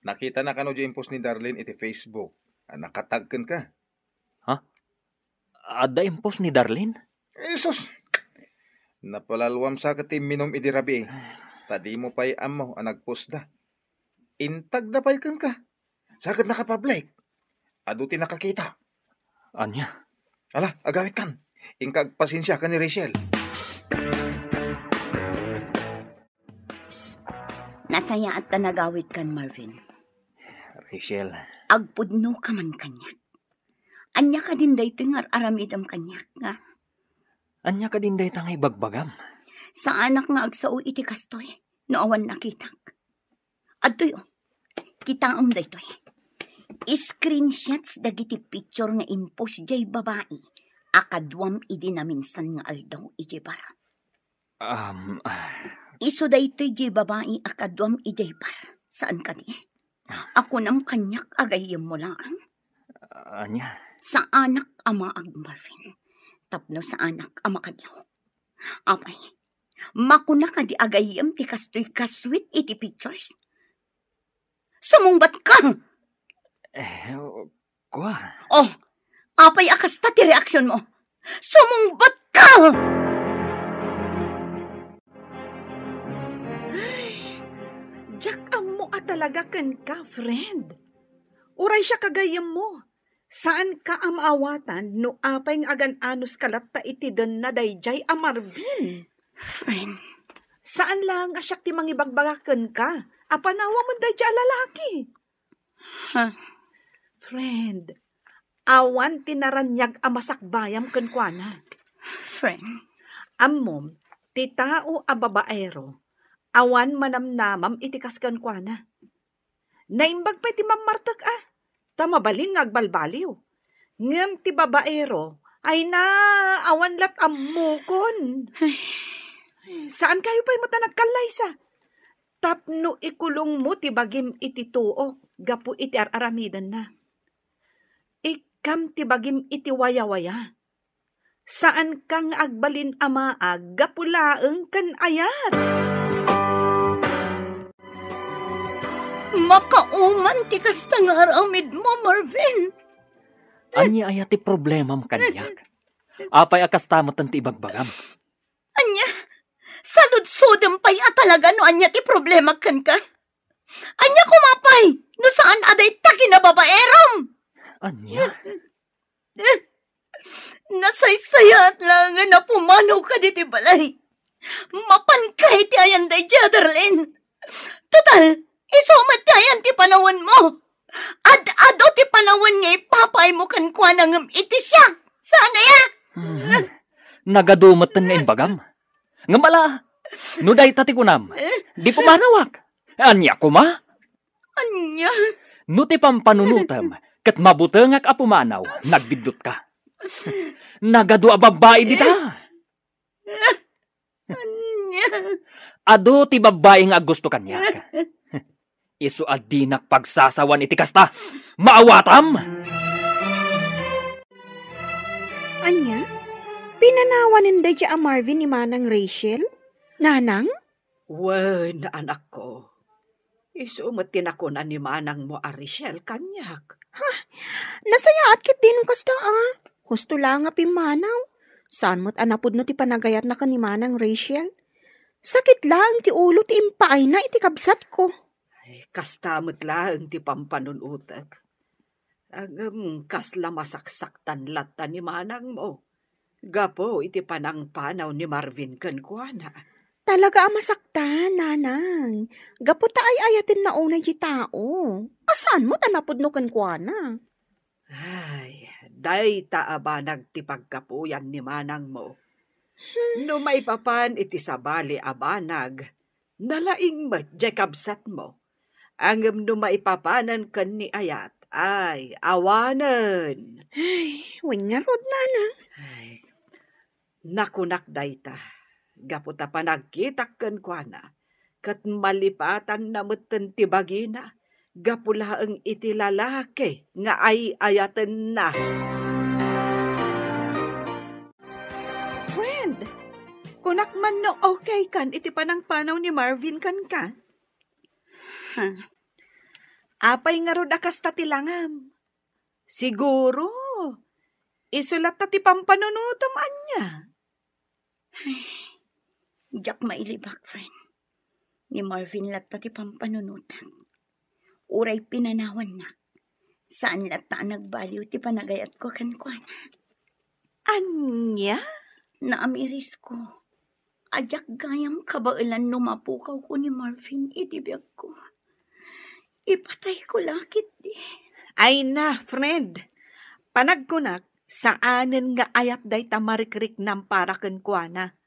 Nakita na kano di post ni Darlene iti Facebook. Nakatagken ka. Adda post ni Darlene? Isos. Napalalwam sa ka ti minom iti rabi. Tadi mo pa'y amo nagpost da. Intag na pa'y ka. Sakit nakapublic. Adu ti nakakita. Anya? Ala, agawit kan. Ingkag pasensya ka ni Rachel. Nasaya at tanagawit kan Marvin. Rachel. Agpudno ka man kanyak. Anya ka din dayto nga aramidam kanyak nga. Anya ka din dayta nga ibagbagam. Sa anak nga agsao iti kastoy. No awan nakitak. Adtoy kitaom daytoy. Screenshots dagiti picture nga impos jay babae. Akadwam idi na minsan nga aldaw iti bara. Iso daytoy jay babae akadwam ijay bara. Saan ka di? Ako nam kanyak agayem mo lang. Anya? Sa anak ama Marvin. Tapno sa anak ama kadlaw. Apay, makuna ka di agayem ti kastoy kaswit iti pictures. Sumungbat ka! Kwa? Oh, apay akasta ti reaksyon mo. Sumungbat ka! Jack amo talaga ken ka, friend. Uray siya kagayam mo. Saan ka amawatan no apay ng agan-anos kalatta iti den na dayjay a Marvin? Friend. Saan lang asyak ti mangibagbagaken ka? Apanawa mo dayjay a lalaki. Ha? Friend, awan tinaranyag a masakbayam ken kuana. Friend. Ammom, ti tao a babaero, awan manamnamam iti kasken kuana. Naimbag pa ti mamartak Tamabalin nga agbalbaliw. Ngem ti babaero ay awanlat ammukon. Saan kayo pa'y mata nagkalaysa? Tapno ikulong mo ti bagim iti tuok, gapu iti aramidan na. Ikam ti bagim iti waya-waya. Saan kang agbalin amaag, gapulaeng kan ayat? Makauman ti kasta nga aramid mo, Marvin. Anya ay ti problema mo kanyak. Apay akastamatan ti ibagbagam. Anya, saludsudem pa'y talaga no anya ti problema kan ka. Anya kumapay, no saan aday ta kinababaeram. Anya? Nasaysayat lang nga na pumanaw ka di ti balay. Mapankay ti ayan day Jaderlin. Total, isumat ti ayan ti panawan mo. Ad-ado ti panawan nga ipapay mo kan kwa nang iti siya. Sana ya? Nagadumatan nga imbagam. Nga mala, no day tati kunam, di pumanawak. Anya kuma? Anya? No ti pampanunutam, kat mabutengak a pumanaw, nagbidot ka. Nagadu a babae dita. Anya? Ado ti babae nga gusto kanyak. Isu adinak pagsasawan iti kasta. Maawatam! Anya? Pinanawanin da dya Marvin ni Manang Rachel? Nanang? Wen, anak ko. Isumatin ako na ni Manang mo Rachel kanyak. Nasayaat kit din kasta Husto lang nga pimanaw. Saan mo't anapod no ti panagayat na ka ni Manang Rachel? Sakit lang ti ulo ti impaay na iti kabsat ko. Ay, kastamot lang ti pampanunutak. Kasla masaksaktan lata ni Manang mo. Gapo iti panangpanaw ni Marvin kan kuana. Talaga masaktan, nanang. Gapo ta ay ayatin na unay di tao. Asaan mo tanapod no kan kuana? Ay, day taaba nagtipagkapuyan ni Manang mo. No maipapan iti sabali abanag, nalaing madya kabsat mo. Angem no maipapanan kan ni ayat, ay, awanan. Ay, wingarod, nanang. Ay, nakunak dayta. Gaputa pa nagkitak kan kuana. Kat malipatan na mutan ti bagina. Gapulaang iti lalaki nga ay ayatan na. Friend, kunak man no okay kan iti panangpanaw ni Marvin kan ka? Apay nga ro dakas tatilangam. Siguro, isulat ta ti pampanunutom anya. Diyak mailibak, friend. Ni Marvin latta ti pampanunutan. Uray pinanawan na. Saan latta nagbaliw ti panagayat ko kan kuana. Anya? Naamiris ko. Ajak gayam kabailan numapukaw ko ni Marvin itibiyag ko. Ipatay ko lakit di. Ay na, friend. Panagkunak, saanen nga ayat day tamarikrik ng paraken kuana.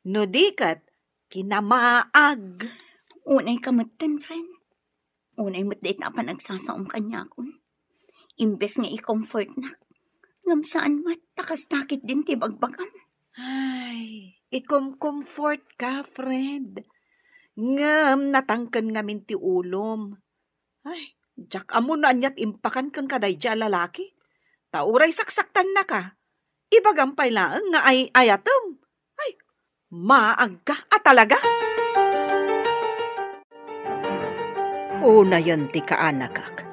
No dikat, kinamaag. Unay kamatan, friend. Unay matdait na pa nagsasaong kanya ko. Imbes nga i-comfort na. Ngam saan mat, takas nakit din ti bagbagan. Ay, ikom-comfort ka, friend. Ngam natangkan ngamin ti ulom. Ay, jak amo na anyat impakan kang kaday dya lalaki. Tauray saksaktan na ka. Ibagampay lang nga ay ayatom. Ay, maag ka talaga. Una yan ti kaanakak.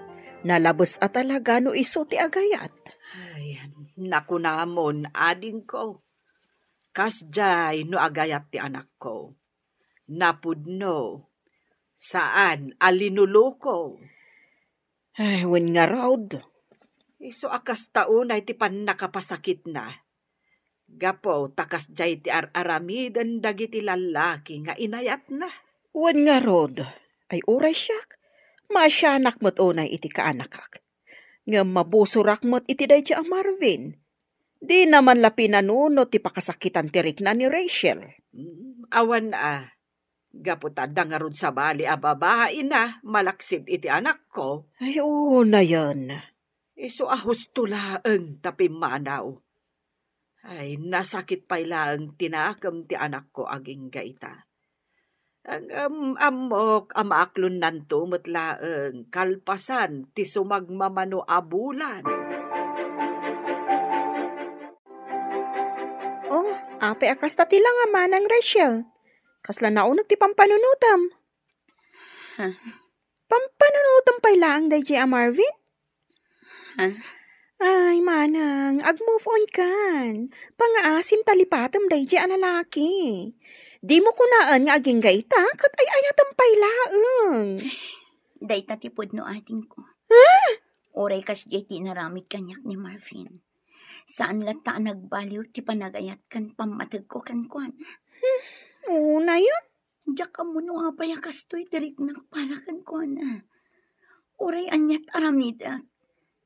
Nalabos talaga no iso ti agayat. Ay, naku namon, ading ko. Kasjay no agayat ti anak ko. Napudno. Saan alinuluko? Ay, wen nga raod. Iso akas taunay ti pan nakapasakit na. Gapo takas jay ti aramidan dagiti lalaki nga inayat na. Wen nga rod. Ay uray siyak. Masyanak mo't unay iti kaanakak. Nga mabusurak mo't iti day ti Marvin. Di naman lapi nanuno ti pakasakitan ti rikna ni Rachel. Awan Gaputan da nga rod sa bali a babae na malaksid iti anak ko. Ay, oo na yan. Iso ahos tulaeng tapimanaw. Ay, nasakit pa ilang tinakam ti anak ko aging gaita. Ang amok amaaklon nanto matlaeng kalpasan ti sumagmamano abulan. Oh, apay akas ta tila nga manang Rachel. Kasla naunag ti pampanunutam. Ha? Pampanunutam pa ilaang day a Marvin? Ha? Ay, manang, ag-move on kan. Pangaasim talipatam day a lalaki. Di mo kunaan nga aging gaita, kat ay ayatam pa ilaang. Day tatipod no ating ko. Oray kas ti naramid kanyak ni Marvin. Saan lata nagbaliw ti panagayat kan pamatag ko kan kuan. Oo na yun. Diyak ka mo no apay kastoy tirik na para kan kuan. Oray anyat aramida.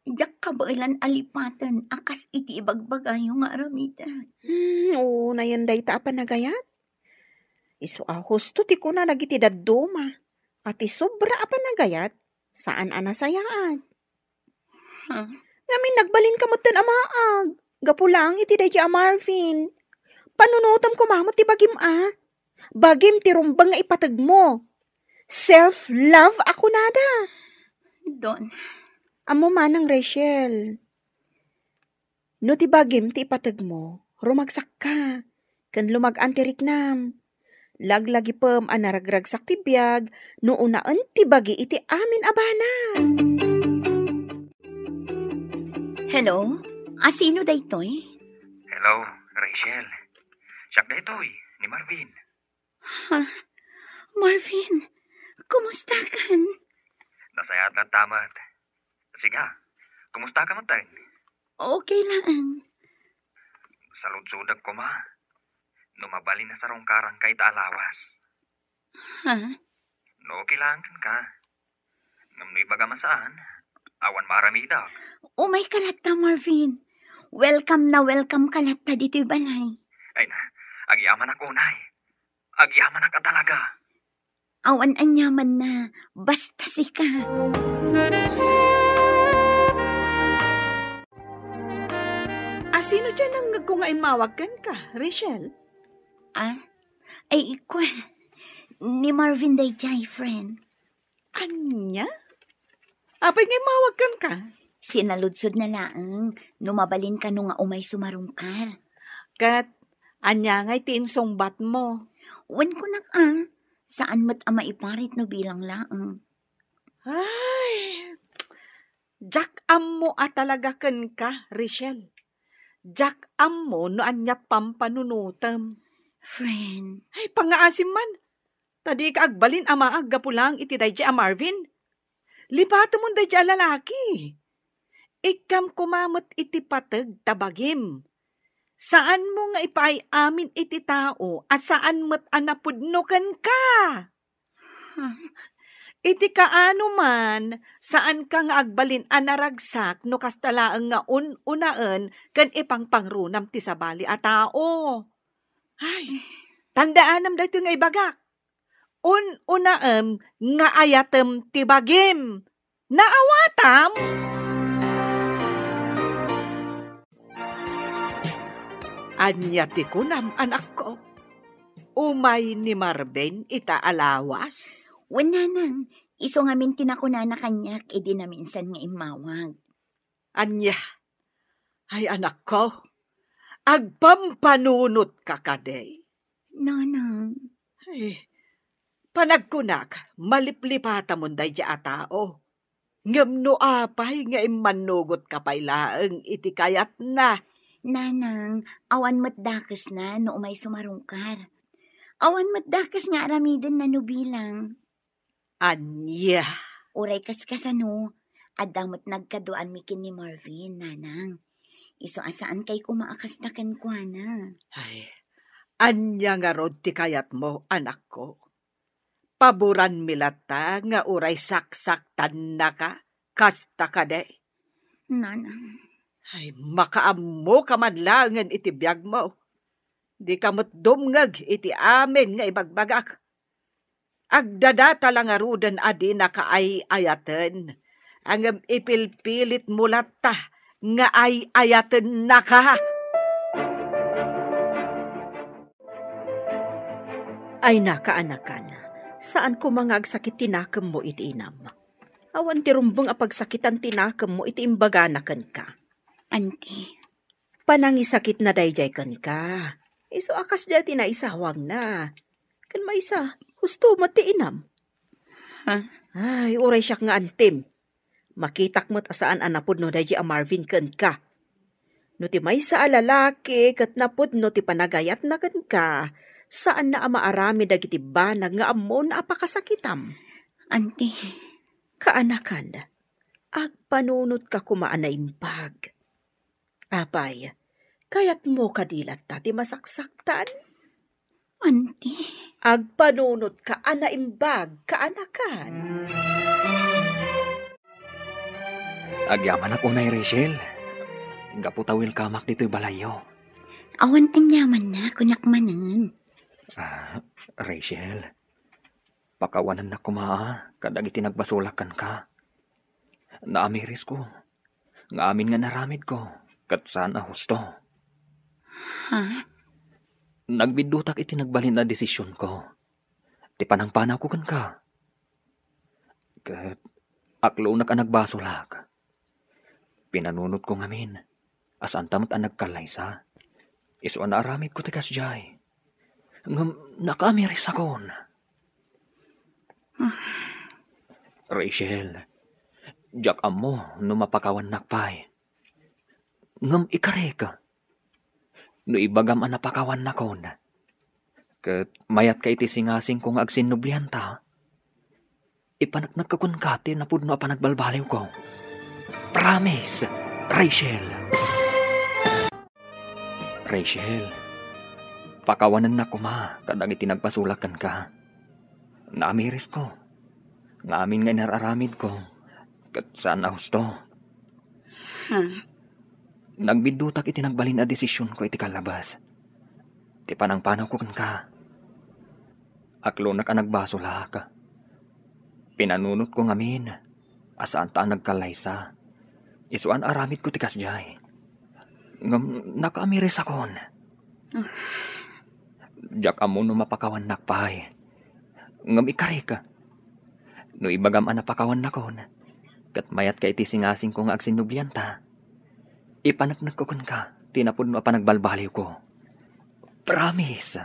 Diyak ka ba ilan alipatan akas iti ibagbagayo nga aramida. Oo na yun day ta panagayat. Isu husto ti kuna nagiti dadduma. At isobra panagayat. Saan anasayaan? Huh? Ngamin nagbalin ka mo tan amaag. Gapulang iti day a Marvin. Panunutam ko mamot ti bagim Bagim ti rumbang nga ipatag mo. Self-love ako nada. Don. Amo manang Rachel. No ti bagim ti ipatag mo, rumagsak ka. Kan lumag-an ti riknam. Laglagi pem anaragragsak ti biyag, no unaan ti bagi iti amin abana. Hello? Sino daytoy? Hello, Rachel. Siyak daytoy, ni Marvin. Ha? Marvin, kumusta kan? Nasayat na tamat. Siga, kumusta ka matay? Okay lang. Salud-sudag ko ma. Numabali na sa rongkarang kay taalawas. Ha? No, kailangan ka. Ngam no ibaga masaan, awan maramida. Umay kalata, Marvin. Welcome na welcome kalata dito balay. Ay na, agyaman ako unay. Agyaman ka talaga. Awan anyaman na, basta sika. Sino dyan ang kung mawagkan ka, Rachel? Ay, ikaw. Ni Marvin Dayjay, friend. Anya? Apay ngay mawagkan ka? Sinaludsod na laang, numabalin ka nung nga umay sumarungkar. Kat, anya ngay tiinsongbat mo. Wen ko saan mat ama iparit no bilang laang. Ay, Jack ammo talaga ken ka, Rachel. Jack ammo no anyat pampanunutam. Friend. Ay, pangaasim man. Tadi ka agbalin ama aggapulang iti dayjay a Marvin. Lipato mo dayjay a lalaki. Ikam kumamot iti patag tabagim. Saan mo nga ipaay amin iti tao, saan mo't anapudnukan ka? Iti kaano man, saan ka nga agbalin anaragsak no kastalaang nga unaan kan ipang pangrunam ti sabali a tao. Ay, tandaanam dito nga ibagak. Unaam nga ayatem ti bagim. Naawatam? Anya ti kunam anak ko. Umay ni Marvin itaalawas. Wala nang, iso nga mintin ako na kanyak, edi na minsan nga imawag. Anya, ay anak ko, agpampanunot ka kaday. Nanang. Ay, panagkunak, maliplipata mo day a tao. Ngam no apay nga imanugot ka pailaang iti kayat na. Nanang, awan matdakas na no umay sumarungkar. Awan matdakas nga aramiden na nubilang. Anya. Uray kaskasano, adamot nagkaduan mikin ni Marvin, nanang. Iso asaan kay kumaakas na kankwana. Ay, anya nga rod ti kayat mo, anak ko. Paboran milata nga uray saksaktan na ka, kasta ka de. Nanang. Ay, makaammo ka man langan iti biyag mo. Di ka mo't dumngag iti amin nga ibagbagak. Agdadata lang arudan adi na kaay-ayaten. Ang ipilpilit mulat ta nga ay-ayaten na ka. Ay nakaanakan, saan ko mga agsakit tinakam mo iti inam? Awan ti rumbong apagsakitan tinakam mo iti imbaganakan ka. Auntie, Panangisakit na dayjay kan ka. Iso akas dya tinaisawang na. Kan maisa, gusto mo ti inam. Ha? Ay, uray siya nga antim. Makitak mo't asaan anapod no dayjay a Marvin kan ka. No ti maysa a lalaki kat napod no ti panagayat na kan ka. Saan na amaarami dagiti banag nga ammo na apakasakitam. auntie, Kaanakan, agpanunot ka kumaan na impag. Apay, kayat mo kadilat ta ti masaksaktan. auntie. Agpanunot ka ana imbag, kaanakan. Agyaman ako na Rachel. Gaputawil kamak dito'y balayo. Awan anyaman na, kunyak manan. Rachel, pakawanan na kumaa, kadag itinagbasulakan ka. Naamiris ko, nga amin nga naramid ko, kat saan a husto. Ha? Nagbidutak itinagbalin na desisyon ko. Ti panangpanaw ko kan ka. Kat aklo na ka nagbasulak. Pinanunot ko ngamin, asan tamot ang nagkalaysa. Iso na aramid ko tikas jay. Ngam nakamiris akon. Rachel, jak amo no mapakawan nakpay. Ngam ikare ka. No ibagam ang napakawan nakon. Kat mayat ka iti singasing kong agsinublihan ta. Ipanagnak ka kun kati na pudno panagbalbaliw ko. Promise, Rachel. Rachel, pakawanan na kuma kadang itinagpasulakan ka. Naamiris ko. Nga amin nga inararamid ko. Kat saan na husto. Ha? Nagbidutak itinagbalin na desisyon ko iti kalabas. Ti panangpanaw ko kan ka. Aklo na ka nagbasulak. Pinanunot ko ngamin. Asaan ta nagkalaysa. Isuan aramid ko tikas jay. Ngam nakaamiris akon. Jak amo no mapakawan nakpay. Ngam ikari ka. No ibagam ang napakawan nakon. Kat mayat ka iti singasing kong agsinublian ta. Ipanagnak ko kun ka. Tinapod mo panagbalbaliw ko. Promise.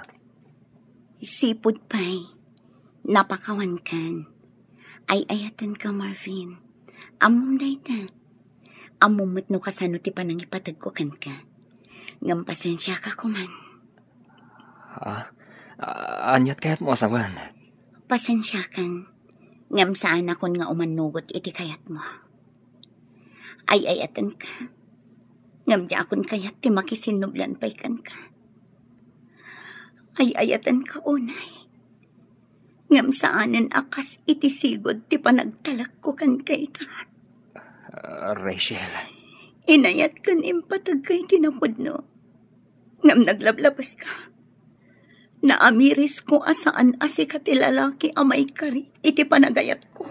Sipod pa'y. Napakawan kan. Ay-ayatan ka, Marvin. Amom dayta. Amumot no kasano ti panang ipatag ko kan ka. Ngam pasensya ka kuman. Anyat kayat mo asawan. Pasensya kan. Ngam saan akon nga umanugot iti kayat mo. Ay-ayatan ka. Ngam di akon kayat ti makisinublan pa'y kan ka. Ay-ayatan ka unay. Ngam saanan akas iti sigod ti panagtalak ko kan kay ka. Rachel. Inayat kan impatag kay tinapod no. Ngam naglablabas ka. Naamiris ko asaan asi ka ti lalaki amay kari iti panagayat ko.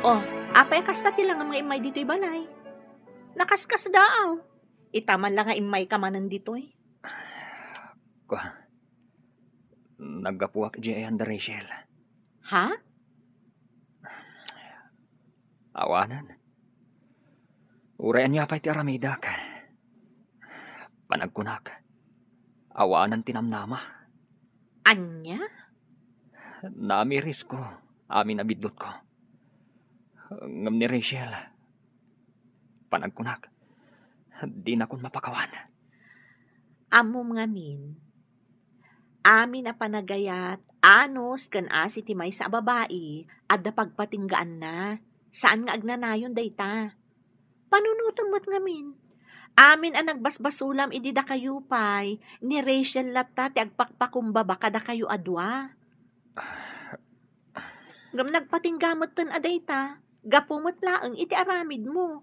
Oh, apay kasta ti lang ang mga imay dito'y balay. Nakaskas daaw. Itaman lang nga imay ka manan dito'y. Naggapuak di ayan da Rachel. Ha? Awanan. Urayan niya pa'y ti aramidak. Panagkunak. Awanan tinamnama. Anya? Naamiris ko. Amin abidlot ko. Ngam ni Rachel. Panagkunak. Di na kun mapakawan. Amom ngamin. Amin na panagayat, anos kan asi ti may sa babae, adda pagpatinggaan na. Saan nga agnanayon dayta? Panunutom mo't ngamin. Amin ang nagbasbasulam idi da kayo pay, ni Rachel latta ti agpakpakumbaba kada kayo adwa. Ngam nagpatinggamot tan adayta, gapumot laeng iti aramid mo.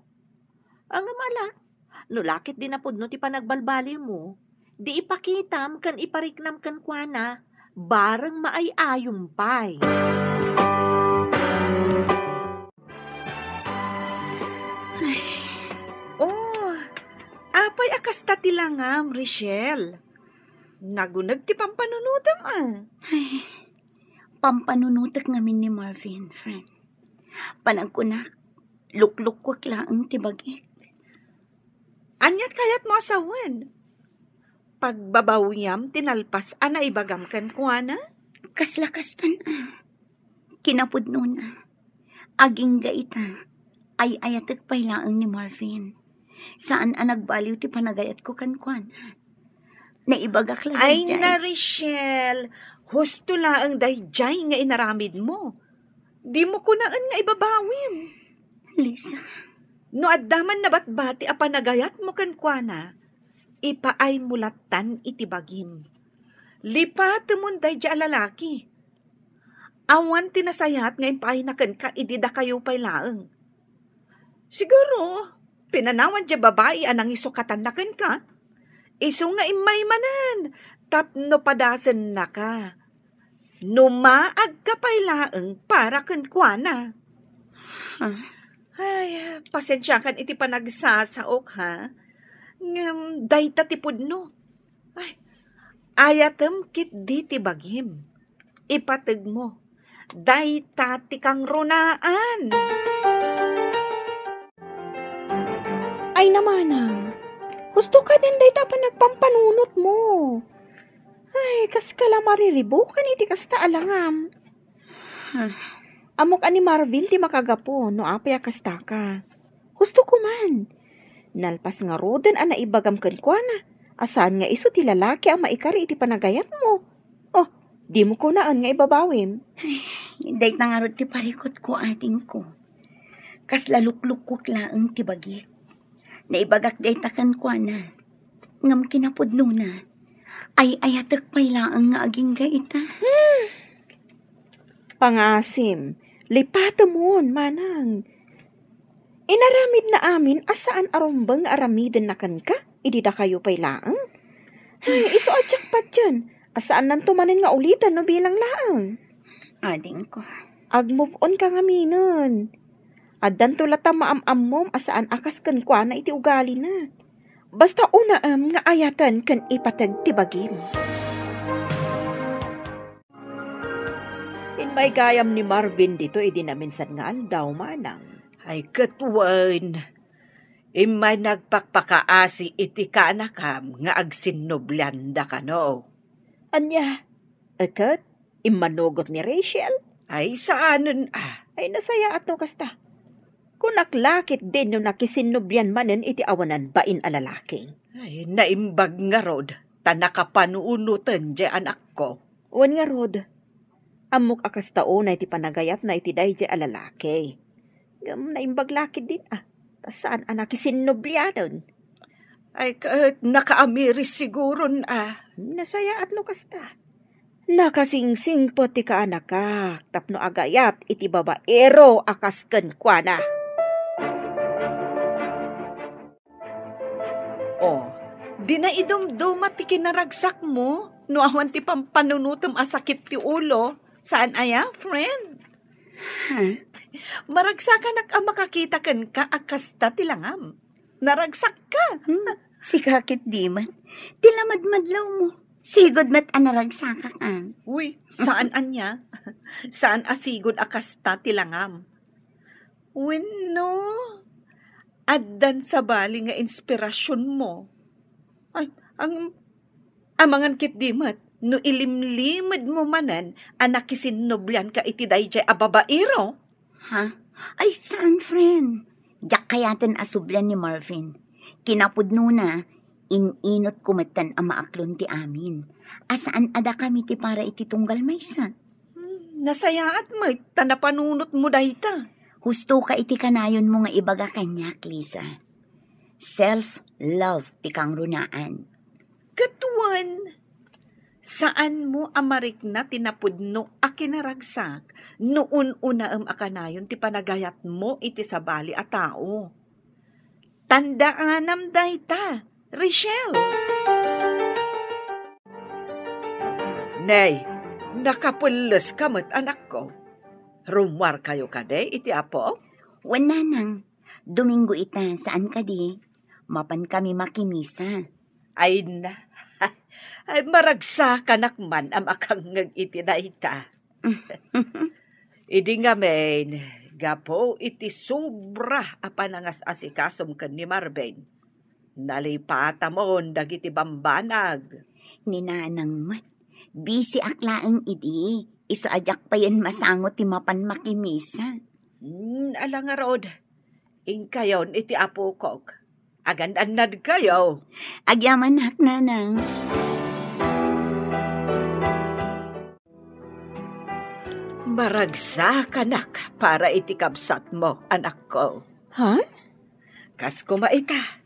Ang amala, no lakit din napod no ti panagbalbali mo, Di ipakitam kan ipariknam kan kuana, bareng maayayong pay. Oh, apay akasta tilangam, Richelle. Nagunag ti pampanunutam Ay, pampanunutak ngamin ni Marvin, friend. Panagkunak, lukluk-kwak laang tibagik. Anyat kayat mo asawan. Pagbabawiyam, tinalpas, ibagam kan kuana? Kaslakastan Kinapudno na. Aging gaita. Ay ayatek pay laang ni Marvin. Saan nagbaliw ti panagayat ko kan kuana. Naibagak lang Ay dyan. na, Richelle. Husto laang dayjay nga inaramid mo. Di mo kunaan nga ibabawim. Lisa, No addaman na batbati a panagayat mo kan kuana, ipaay mulatan iti bagim. Lipat mon dayjay a lalaki. Awan tinasayat nga ipaay na kan ka idida kayo pay laeng. Siguro, pinanawan dya babae anang isukatan na kan ka. Iso nga imay manan, tapno padasan na ka. Numaag ka pay laeng para kan kuana. Ay, pasensya kan iti panagsasaok, ha? Dayta ti pudno. Ay, ayatem kit di ti bagim. Ipateg mo. Dayta ti kang runaan. Ay namanang, gusto ka din dayta pa nagpampanunot mo. Ay, kas kala mariribukan iti kasta alangam. Amok ani Marvin ti makagapo no apay kasta ka. Gusto ko man. Nalpas nga roden ana ibagam ken kuana. Asan nga iso ti lalaki ang maikari iti panagayat mo. Oh, di mo ko naan nga ibabawim. day tangarod ti parikot ko ating ko. Kas lalukluk-kuk laeng ti bagik. Naibagak day takan kuana. Ngam kinapudno na. Ay ayatek pay laang nga aging gaita. Pangasim, lipata mon, manang. Inaramid na amin asaan arumbang aramiden na kan ka, idida kayo pay laang. Ay, iso adyak pa dyan, asaan nan tumanin nga ulitan no bilang laang. Ading ko. Ag-move on ka nga minon. Addan tulata maam-am mom asaan akas kan kwa na iti ugali na. Basta una nga ayatan kan ipatag tibagim. May gayam ni Marvin dito, naminsan nga aldaw manang. Ay, katuwan. Imay nagpakpakaasi iti kanakam nga agsinublanda ka no. Anya, akat, imanugot ni Rachel? Ay, saanan Ay, nasaya at no kasta. Kung naklakit din yung nakisinubyan manen iti awanan bain alalaki. Ay, naimbag nga rod, tanakapanuunutan di anak ko. Uwan nga rod, amok akas taon na iti panagayat na iti dayjay alalaki. Gam naimbag lakit din Saan anak isinubyanon? Ay, nakaamiris siguro Nasaya at no kasta. Nakasingsing po ti kaanak ka, tapno agayat iti babaero akas ken kuana. Oh, di na idumduma ti kinaragsak mo, no awan ti pampanunutom asakit ti ulo. Saan aya, friend? Maragsakan ang makakita kan ka akasta ti langam. Naragsak ka. Si kakit di man. Tilamadmadlaw mo. Sigod mat anaragsakan Uy, saan anya? Saan asigod akasta ti langam? Wenno, addan sa bali nga inspirasyon mo. Ay, amangan kit di mat. No ilimlimad mo manan, anak isinubyan ka iti dayjay ababairo. Ha? Ay, saan, friend? Diyak kayaten asublan ni Marvin. Kinapudno na, ininot kumatan ang maaklon ti amin. Asaan ada kami ti para iti tunggal maysa? Nasayaat mo, tanapanunot mo dayta. Husto ka iti kanayon mo nga ibaga kanyak, Lisa. Self-love ti kang runaan. Katuan, saan mo amarik na tinapudno a kinaragsak noon unaam akanayon ti panagayat mo iti sabali a tao. Tandaanam dayta, Richelle. Nay, nakapulos kamot anak ko. Rumwar kayo kade, iti apo? Wala nang. Domingo ita, saan ka di? Mapan kami makimisa. Ay na. Ay maragsa kanakman am akang iti na ita. Idi nga men, gapo iti sobra apanangas asikasom ken ni Marvin. Nalipata mo dagiti bambanag. Ninanang mat. Busy aklaang idi. Iso ajak pa yan masangot ti mapan makimisa. Ala nga rod. Kayon iti apo kog. Agan-anad kayo. Agyaman hak nanang. Maragsa kanak para iti kabsat mo, anak ko. Ha? Kas kumaita.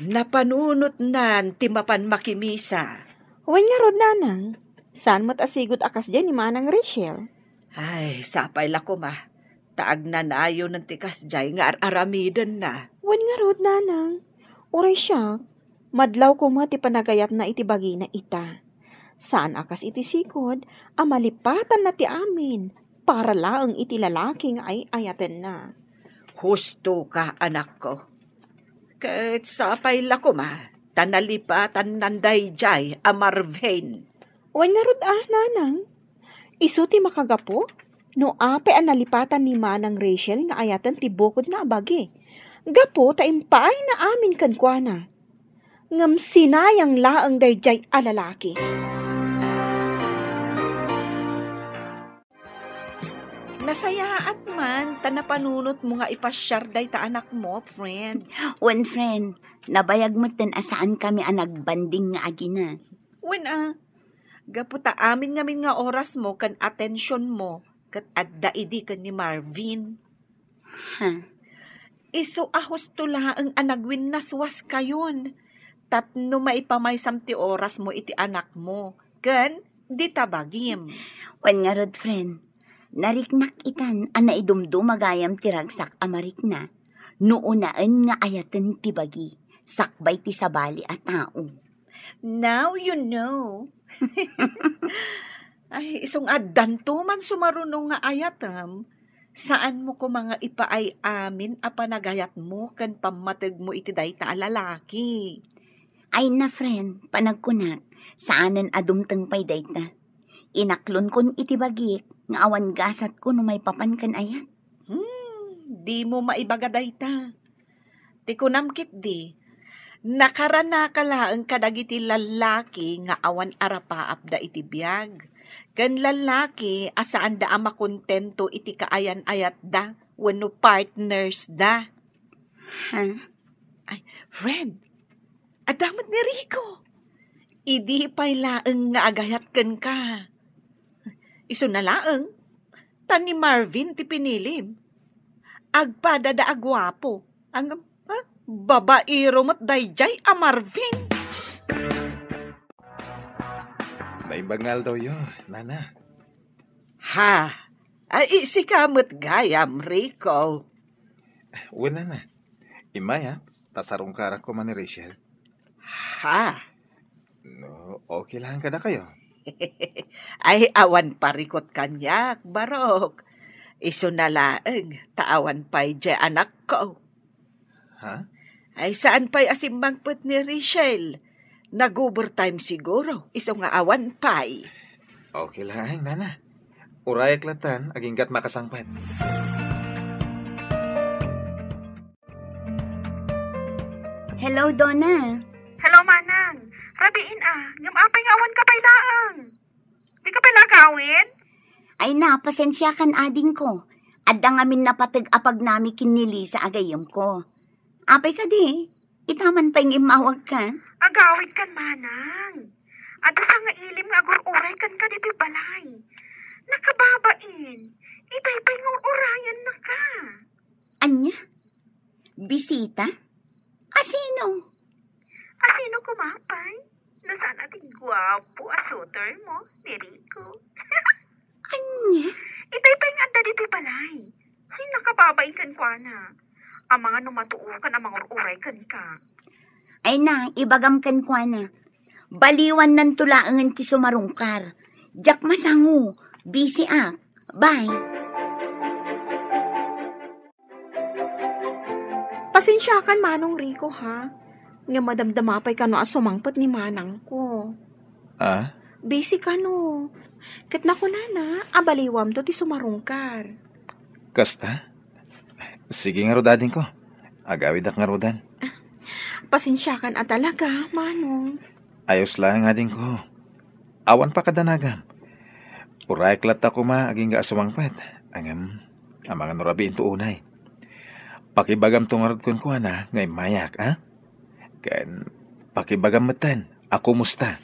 Napanunot nan ti mapan makimisa. Uwan nga rod nanang. Saan mo't asigot akas dyan ni Manang Rachel? Ay, sapay la ko ma. Taag na nayo ng tikas jay nga aramiden na. Uwan nga rod nanang. Uray siya. Madlaw ko mo ti panagayat na iti bagi na ita. Saan akas iti sikod, amalipatan na ti amin. Para laang iti lalaki nga ay ayaten na. Husto ka, anak ko. Kahit sapay la ko ma. Tanalipatan nanday jay Marvin. Uwan nga rod nanang. Isu ti makagapo? No ape ang nalipatan ni Manang Rachel nga ayatan ti bukod nga abagi. Gapo ta impaay na amin kankwana. Ngam sinayang laang dayjay alalaki. Nasayaat man, tanapanunot mo nga ipasyar day ta anak mo, friend. One friend, nabayag mo ten asaan kami ang nagbanding nga agina. Gapo ta amin nga oras mo kan atensyon mo kat adda idi kan ni Marvin. Ha? Isu ahos tula ang anagwin naswas kayon. Tapno maipamaysam ti oras mo iti anak mo. Kan di tabagim. Wan nga rod friend, nariknak itan ang naidumdum magayam ti ragsak amarikna. Nuunaan nga ayaten ti bagi, sakbay ti sabali at tao. Now you know. Ay, isong addan to man sumarunong nga ayatam. Saan mo ko mga ipaay amin a panagayat mo kan pamatag mo iti dayta a lalaki. Ay na friend, panagkunak, saanan adumteng pay dayta. Inaklon kon iti bagik, nga awan gasat ko no may papan kan ayat. Di mo maibaga dayta. Ti kunamkit di. Nakarana ka laeng kadagiti lalaki nga awan arapaap da iti biyag. Kan lalaki asaan da ama kontento iti kaayan ayat da wenno partners da. Ha? Ay, friend, adamot ni Rico. Idi pay laeng nga agayat ken ka. Isu na laeng, tan ni Marvin ti pinilim. Agpada da agwapo. Ang babaero mat dayjay a Marvin. Naibangal daw yun, nana. Ha? Ay isi kamot gayam, Rico. Wala na. Imaya, tasarong karak ko man ni Rachel. Ha? No, okay lang kada kayo. Ay awan parikot kanyak, barok. Iso na laeng, taawan pa'y dya anak ko. Ha? Ay saan pa'y asimbangput ni Rachel? Nag-overtime siguro, iso nga awan pa'y. Okay lang, nana. Urayak latan, aginggat makasangpat. Hello, Donna. Hello, Manang. Rabiin ngam apay nga awan ka pay laang. Di ka pay lagawin? Ay na, pasensya kan ading ko. Adda ngamin napatag apag nami kinili sa agayom ko. Apay ka di, itaman pa yung imawag ka. Agawid kan, Manang. Ada sa nga ilim nga agur-uray kan ka dito balay. Nakababain. Itay-pay nga urayan na ka. Anya? Bisita? Asino? Asino kumapay? Nasaan ating gwapo asuter mo, ni Rico? Anya? Itay-pay nga ada dito balay. Ay, nakababain kan kwa na. Ang mga numatuukan ang mga uray kan ka. Ay na, ibagam kan kwa na. Baliwan ng tulaangan ti sumarungkar. Jak masango. Busy Bye. Pasensyakan Manong Rico ha. Nga madamdamapay ka no asumangpot ni Manang ko. Ah? Busy ka no. Kat na ko na, abaliwam to ti sumarungkar. Kasta? Sige nga rodadin ko. Agawid ak nga rodan. Pasensyakan talaga, Manong. Ayos lang nga din ko. Awan pa kadanagam. Uray klat ako aging nga asumangpat. Ang mga nurabiin to unay. Pakibagam tungarod kon ko na ngay mayak, ha? Kan pakibagam matan. Ako musta?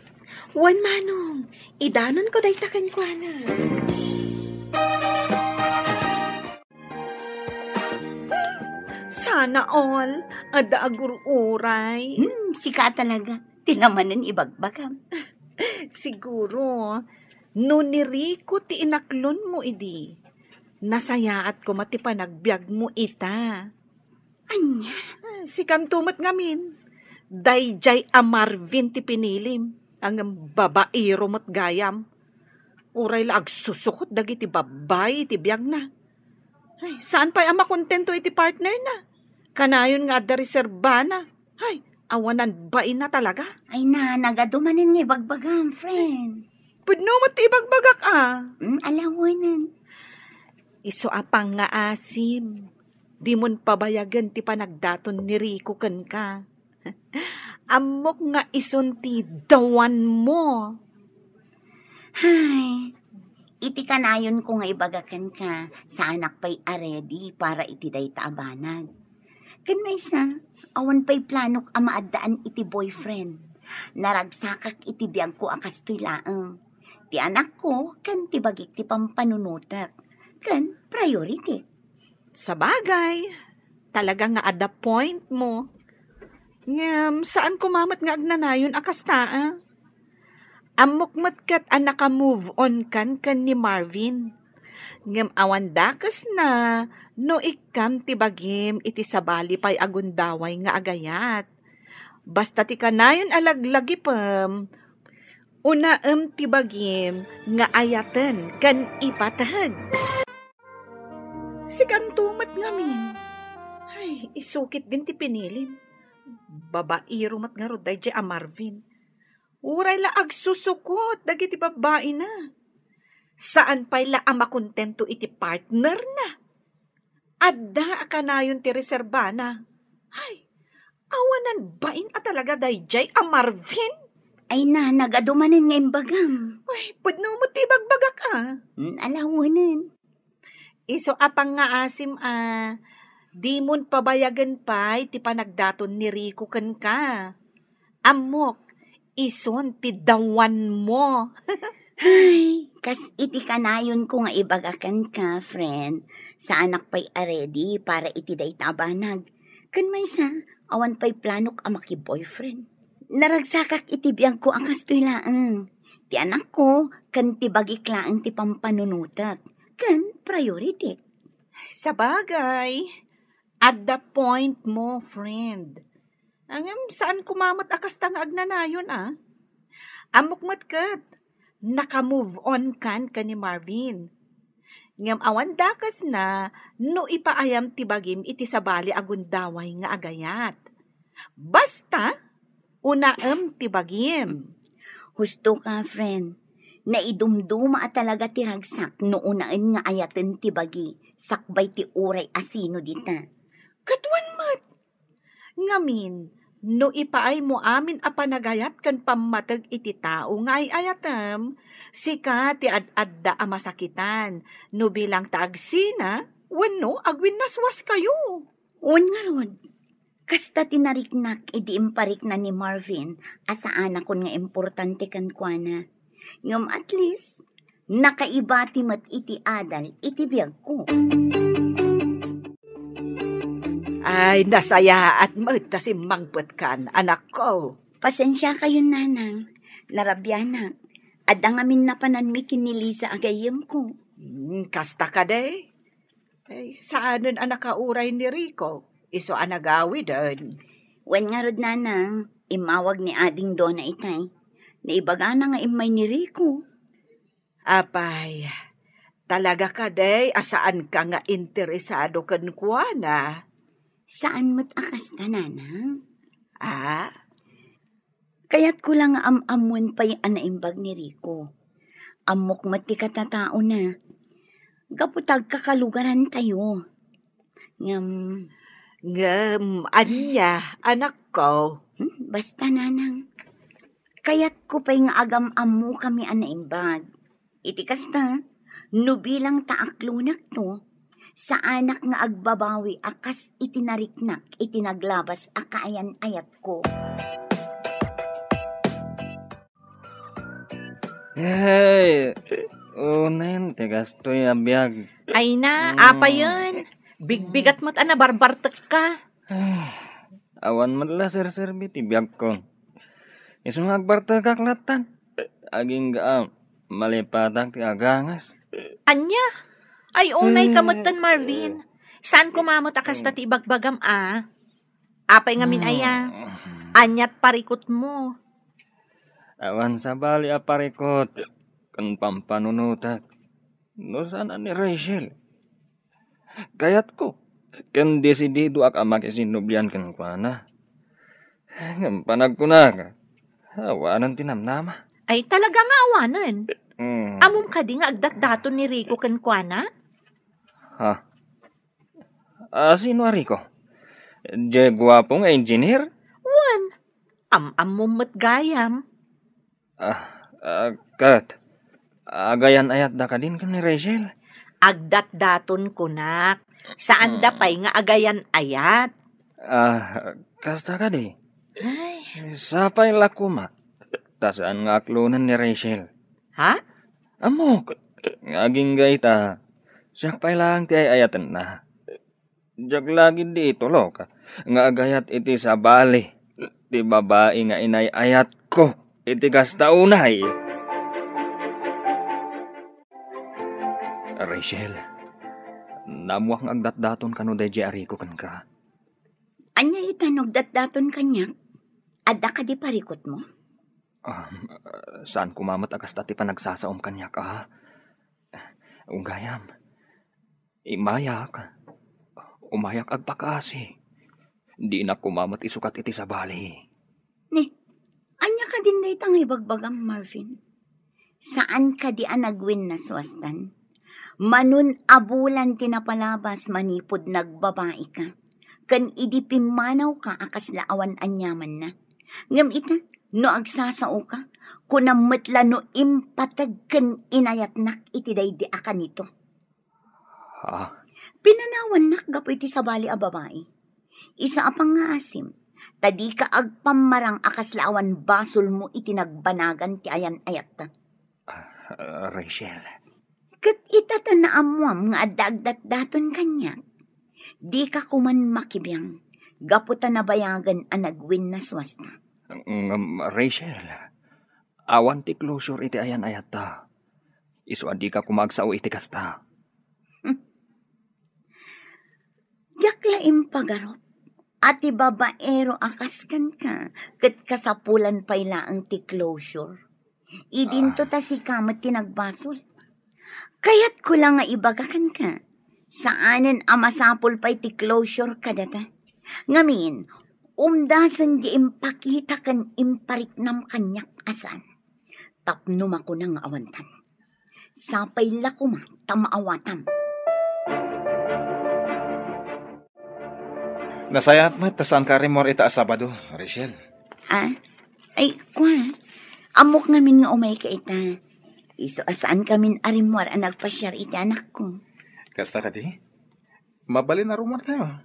Wan Manong, idanon ko day takan ko na. Sana all, ada agur-uray. Sika talaga. Tilamanan ibagbagam. Siguro, no ni Rico ti inaklon mo idi. Nasayaat ko mati panagbiag mo ita. Anya? Si kantumat ngamin. Dayjay a Marvin ti pinilim. Ang babaero mo't gayam. Uray la agsusukot dagiti babay ti biag na. Ay, saan pa'y ama kontento iti partner na? Kanayon nga da reserba na. Ay, awanan bain na talaga. Ay na, nagadumanin nga ibagbagam, friend. Pudno mo ti ibagbagak Alawanan. Iso apang nga asim. Di mon pabayagan ti panagdaton ni Rico ken ka. Amok nga ison ti dawan mo. Hay, iti kanayon ko nga ibagakan ka sa anak pa'y aredi para iti day taabanag. Kan may isa, awan pa'y planok amaadaan iti boyfriend. Naragsakak iti biyag ko akastoy laang. Ti anak ko, kan ti bagik ti pampanunutak. Kan priority. Sa bagay, talaga nga ada point mo. Ngam, saan kumamat nga agnanayon akastaa? Amok matkat ang naka-move on kan ni Marvin. Ngam awan dakas na, no ikam ti bagim iti sabali pa'y agundaway nga agayat. Basta ti kanayon alaglagi pam, unaem ti bagim nga ayaten kan ipatahag. Si kantumat ngamin. Ay, isukit din ti pinilim. Babairo mat nga roday di a Marvin. Uray la agsusukot dagiti babae na. Saan pa'y la makontento iti partner na? Adda kanayon ti reserba na. Ay, awanan bain talaga dayjay a Marvin? Ay na, nagadumanin nga imbagam. Ay, pudno mo ti bagbagak Alawanan. Iso apang nga asim di mon pabayagan pa ti panagdaton ni Rico ken ka. Amok, ison ti dawan mo. Ay, kas iti kanayon ko nga ibagakan ka, friend. Sa anak pa'y aredi para iti day tabanag. Kan may sa, awan pa'y planok amaki boyfriend. Naragsakak iti biyag ko ang kastoy laang. Ti anak ko, kan ti bagik laang ti pampanunutak. Kan priority. Sa bagay, at the point mo, friend. Saan kumamat akas tang agnanayon Amok matkat, naka-move on kan ni Marvin. Ngam awan dakas na, no ipaayam ti bagim iti sabali agundaway nga agayat. Basta, unaem ti bagim. Husto ka, friend. Naidumduma talaga ti ragsak no unaan nga ayaten ti bagi. Sakbay ti uray asino dita. Katwan mat. Ngamin, no ipaay mo amin a panagayat kan pamatag iti tao nga ay ayatem, sika ti ad-adda a masakitan, no bilang taagsina, wenno agwin naswas kayo. Un nga rod. Kasta tinariknak idi imparik na ni Marvin asa anak kon nga importante kan kuana. Ngam at least, nakaibati mat iti adal iti biyag ko. Ay, nasaya at magtasimangpot kan, anak ko. Pasensya kayo, nanang. Narabyanak. Adang amin na pananmi kinilisa agayem ko. Kasta ka day. Ay, saanan ang nakauray ni Rico? Iso anagawi doon. Wen nga rod, nanang, imawag ni ading Dona itay. Naibaga na nga imay ni Rico. Apay, talaga ka day, asaan ka nga interesado kan kuana? Saan mo't akas ta, nanang? Ah, Kaya't ko lang amon pa'y anaimbag ni Rico. Amok mati katatao na. Gaputag kakalugaran tayo. Ngam, anya, anak ko. basta nanang. Kaya't ko pa'y nga agam-amu kami anaimbag. Iti kasta, no bilang taaklunak to, sa anak nga agbabawi akas itinariknak, itinaglabas akaayan-ayat ko. Hey, unen, tigas to'y abiyag. Ay na, apa yun? Bigbigat mo't barbartek ka. Awan madla sir-serbi ti biyag ko. Isong agbarta kaklatan. Aging gaam, malipatang ti agangas. Anya? Ay, unay kamutan, Marvin. Saan kumamot akas ta ti bagbagam, ah? Apay nga minaya. Anyat parikot mo. Awan sa bali aparikot. Kan pampanunutat. No sana ni Rachel. Kayat ko. Kan desidido ak amak isinubyan kan kuana. Ngam panag ko na ka. Awanan tinamnama. Ay, talaga nga awanan. Hmm. Amom ka di nga agdat-dato ni Rico kan kuana? Ha? Sino Rico? Je guwapong engineer? Wan. Am-amom mo't gayam. Kat. Agayan ayat da ka din kan ni Rachel. Agdat-daton kunak. Saan dapay nga agayan ayat? Kasta ka di. Ay. Sapay lakuma. Tasaan nga aklunan ni Rachel. Ha? Amok. Ngaging gaita. Siya pa'y lang ti ay ayatan na. Diyak lagi di itulo ka. Nga agayat iti sa bali. Ti babae nga inay ayat ko. Iti kasta unay. Rachel. Namuak ng agdat-daton ka no deje ariko kan ka. Anya itanog dat-daton kanya, ada ka di parikot mo? Saan kumamat akas dati pa nagsasaom kanya ka? Ungayam. Imayak. Umayak agpakasi. Di na kumamat isukat iti sa bali. Ni, anya ka din day tang ibagbagam, Marvin? Saan ka di anagwin na swastan? Manun abulan tinapalabas manipod nagbabae ka. Kan idipimanaw ka akas laawan anyaman na. Ngam ita, no agsasao ka, kunamatla no impatag kan inayatnak iti day di akan nito. Ha? Pinanawan nak gapo iti sabali a babae. Isa apang nga asim, tadi ka agpamarang akas laawan basol mo iti nagbanagan ti ayan ayat ta. Rachel. Kat itata na amuam nga adagdat-daton kanya. Di ka kuman makibiyang, gaputa na bayagan ang nagwin na swasta. Rachel, awan ti closure iti ayan ayata. Isu adi ka kumagsao iti kasta. Diyak laim pagarop, ati babaero akaskan ka, kat kasapulan payla ang ti closure. Idinto ta si kamat tinagbasol. Kaya't ko lang nga ibagakan ka. Saanan amasapol pa'y ti closure ka data. Ngamin, umdasan di impakita kan impariknam kanyak asan. Tapnum ako ng awantan. Sapay lakuma tamaawatam. Nasayat mat, tasaan ka rin mo ita Sabado, Rachel. Ay, kwa. Amok ngamin nga umay ka ita. Iso asaan kamin arimwar ang nagpasyar iti anak ko. Kasta ka di? Mabalin na rumor tayo.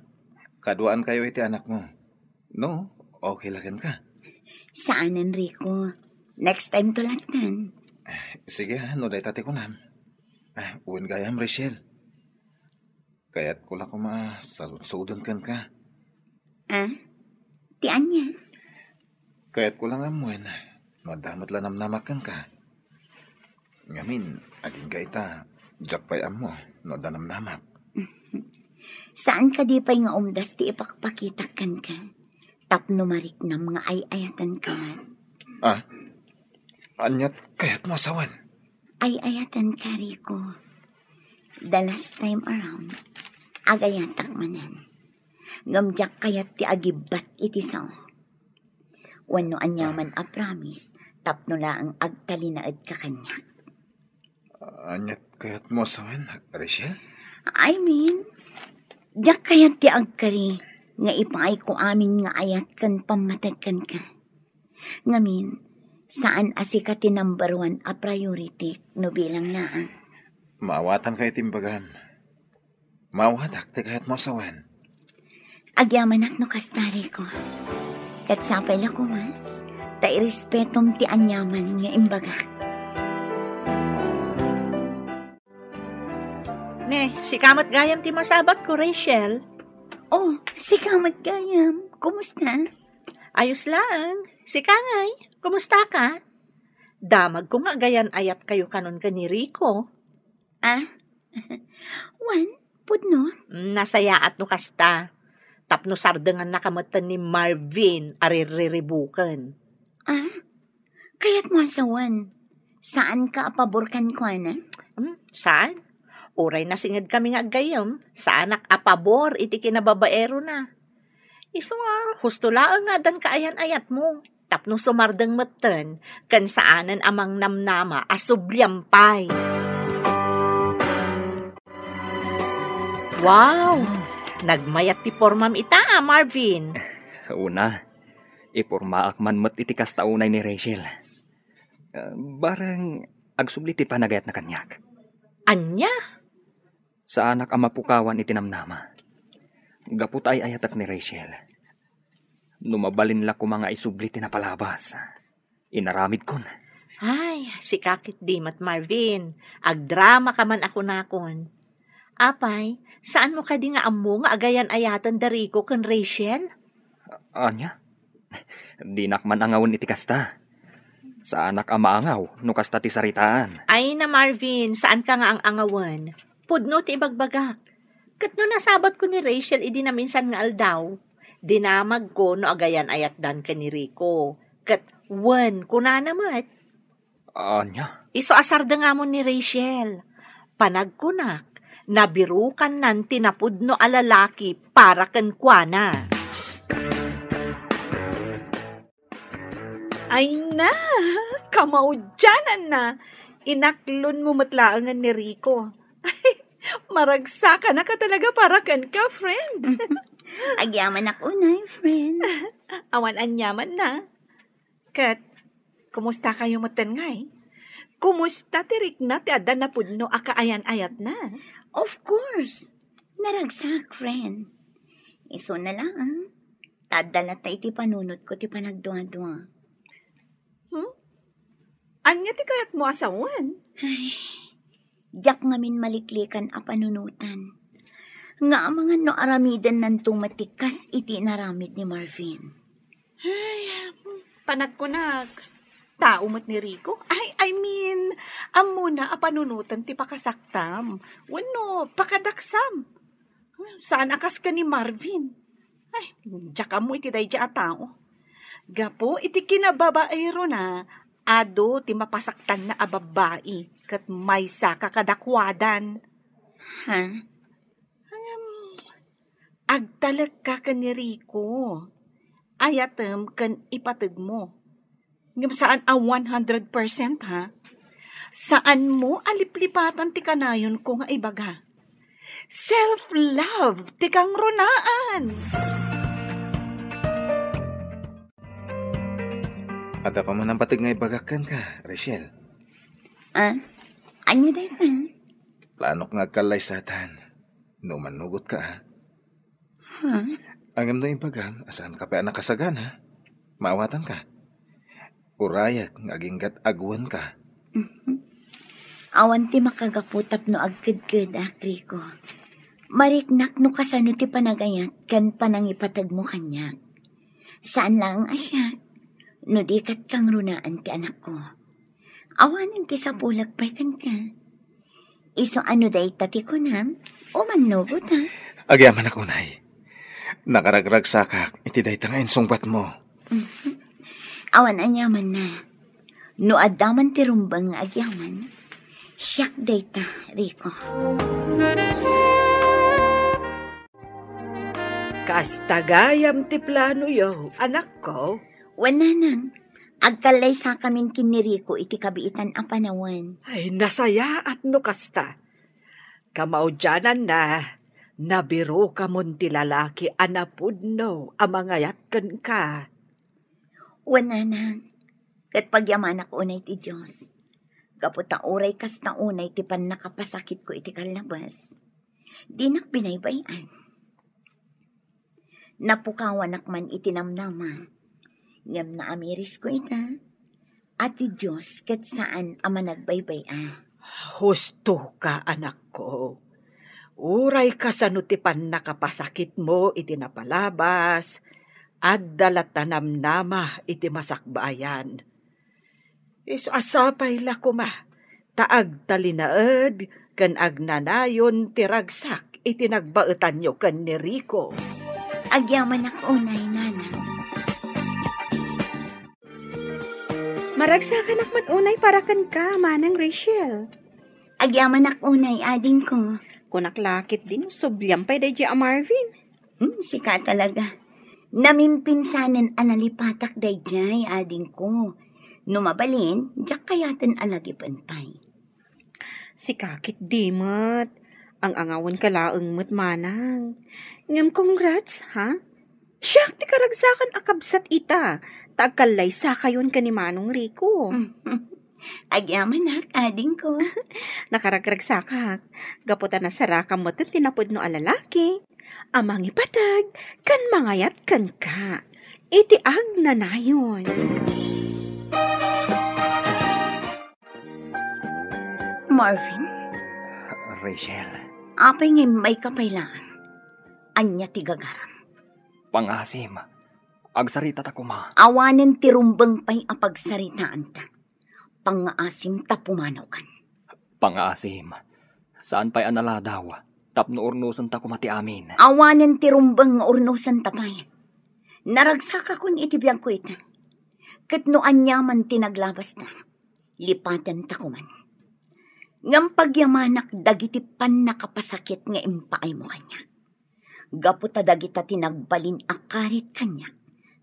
Kaduaan kayo iti anak mo. No, okay lagan ka. Saanan, Rico? Next time tulatan. Sige, no day tate ko nam. Uwin gayam, Rachel. Kaya't ko lang kumasaludon kan ka. Ti anya? Kaya't ko lang amuin. Madamat lang namnamakan ka. Ngamin, aging gaita, jakpay amo, no danamnamak. Saan ka di pa'y nga umdas ti ipakpakitakan ka? Tapno mariknam nga ay-ayatan ka man. Anyat kaya't masawan. Ay ayatan ka, Rico. The last time around, agayatak manan. Ngamjak kayat ti agibat iti sao. Wano anyaman a promise, tapno laang agtalinaad ka kanya. Anyat kayat mo asawan, Rachel? I mean, jak kayat ti agkari, nga ipaay ko amin nga ayat kan pamatagkan ka. Ngamin, saan asika ti number 1 a priority no bilang naan. Maawatan kay timbagan. Maawatak ti kayat mo asawan. Agyamanak no kastari ko. Kat sapay la ko ma, ta irespetom ti anyaman nga imbagak. Ne, si kamat gayam ti masabat ko, Rachel. Oh, si Kamat Gayam, kumusta? Ayos lang. Si Kangay, kumusta ka? Damag ko nga gayan ayat kayo kanon ka ni Rico. Ah? Wan, pudno? Nasayaat no kasta. Tapno sardengan nakamatan ni Marvin aririribukan. Ah? Kaya't mo asawan. Saan ka apaborkan ko, na? Saan? Uray na singad kami nga gayam. Sa anak apabor, iti kinababaero na. Iso nga, husto laang nga dan kaayan-ayat mo. Tapno sumardeng matan, kan saanan amang namnama asublyampay. Wow! Nagmayat ti formam ita, Marvin. Una, ipurmaak man iti kastaunay ni Rachel. Barang agsubli ti panagayat na kanyak. Anya? Sa anak ang mapukawan itinamnama. Gaput ay ayatak ni Rachel. Numabalin la ko mga isubli tinapalabas. Inaramid kon. Ay, si kakit dimat Marvin. Agdrama ka man ako nakon. Apay, saan mo ka di nga amo nga agayan-ayatan dari ko kan Rachel? Anya? Di nakman angawon iti kasta. Sa anak ang maangaw, no kasta ti saritaan. Ay na Marvin, saan ka nga ang angawan? Pudno ti ibagbagak. Kat no nasabat ko ni Rachel, idi na minsan nga aldaw. Dinamag ko no agayan-ayat dan ka ni Rico. Kat wan, kuna namat. Anya? Iso asar da nga mo ni Rachel. Panagkunak, nabirukan nan tinapudno alalaki para kan kuana. Ay na, kamaudyanan na. Inaklon mo matlaangan ni Rico. Ay, maragsa na ka talaga para kan ka, friend. Agyaman ako na, friend. Awan anyaman na. Kat, kumusta kayo matangay? Kumusta tirik na ti adan na pudno akaayan-ayat na? Of course. Naragsak, friend. Iso na lang, tadala tayo ti panunot ko ti panagduwa-duwa. Anya ti kayat mo asawan? Ay, jak ngamin maliklikan a panunutan. Nga mga no aramidan nan tumatikas iti naramid ni Marvin. Ay, panagkunag. Tao mat ni Rico? I mean, amo na a panunutan ti pakasaktam. Wano, pakadaksam. Saan akas ka ni Marvin? Ay, jak amo iti dayja a tao. Gapo, iti kinababaero na, ado ti mapasaktan na ababai, kat may saka kadakwadan. Ha? Agtalag ka ka ni Rico. Ayatem kan ipatid mo. Ngam saan a 100% ha? Saan mo aliplipatan ti kanayon ko nga ibaga? Self-love ti kang runaan. Ada pa man ang patig nga ibagakan ka, Rachel. Ah? Anya day pa? Planok nga kalay satan. No manugot ka, ha? Ha? Angam na ibagang, asaan ka pa anak kasagan, ha? Maawatan ka. Urayak, ngaginggat agwan ka. Awan ti makagaputap no agkid-kid, Rico. Mariknak no kasano ti panagayat kan panangipatag mo kanya. Saan lang asya? No dikat kang runaan ti anak ko. Awanin ti sa pulag pa'y kan ka. Iso ano day tati ko na? O manugot ha? Agyaman ako, nay. Nakaragrag sakak, iti day tanga insungbat mo. Awan anyaman na. No adaman ti rumbang nga agyaman. Siyak data, Rico. Kastagayam ti plano yo, anak ko. Wala nang. Agkalay sa kamin kini Rico iti kabiitan a panawan. Ay, nasaya at no kasta. Kamaudyanan na, nabiro ka mon ti lalaki anapudno amangayat ken ka. Wala nang. Kat pagyaman ako unay ti Diyos. Kaputa oray kas na unay ti pan nakapasakit ko iti kalabas. Di nak binaybayan. Napukawan man iti namnama. Ngam na amiris ko ita. At ti Diyos kat saan ama nagbaybaya. Husto ka, anak ko. Uray ka sa nutipan nakapasakit mo iti napalabas, at dalatanam nama iti masakbayan. Iso asapay la kuma, taag talinaed, kan agnanayon tiragsak iti nagbaetan nyo kan ni Rico. Agyaman ako unay nanang. Maragsakan ak unay para kan ka, manang Rachel. Agyaman ako unay ading ko. Kunaklakit din, subyam pa day a Marvin. Sika talaga. Namimpinsanan analipatak day jay ading ko. Numabalin, jak kayaten alagipan pay. Si kakit di mat. Ang angawan kalaang mat manang. Ngam congrats, ha? Siyak ti karagsakan akabsat ita. Tagkalay sa kayon ka ni Manong Rico. Agyaman ak, ading ko. Nakaragragsakak. Gaputan na sarakam mo tinapod no alalaki. Amang ipatag, kan mangayat kan ka. Itiag na nayon. Marvin, Rachel, apay ngay may kapailaan. Anya tigagaram. pangasim. Agsarita ta kuma. Awanen ti rumbang pay apagsaritaan ta. Pangaasim ta pumanaw kan. Pangasim. Saan pa'y analadaw? Tapno urnusan ta kumati amin. Awanen ti rumbang nga urnusan ta pay. Naragsak akon itibiyag ko ita. Kat no anyaman tinaglabas ta. Lipatan ta kuman. Ngam pagyamanak dagiti pan nakapasakit nga impaay mo kanya. Gaputa dagita tinagbalin akarit kanya.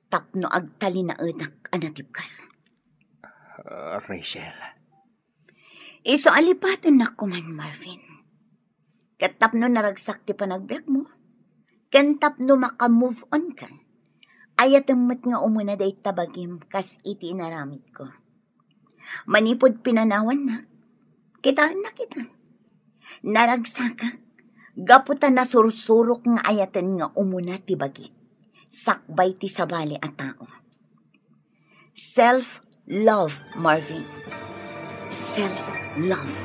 Tapno agtali na enak anatib ka. Rachel. Iso alipatan na kuman, Marvin. Katapno naragsak ti panagbiag mo. Kantapno makamove on ka. Ayatamot nga umuna day tabagim kas iti inaramid ko. Manipod pinanawan na. Kitaan na kita. Naragsaka. Gaputa na sursurok nga ayatan nga umuna ti bagi. Sakbay ti sabali at tao. Self-love, Marvin. Self-love.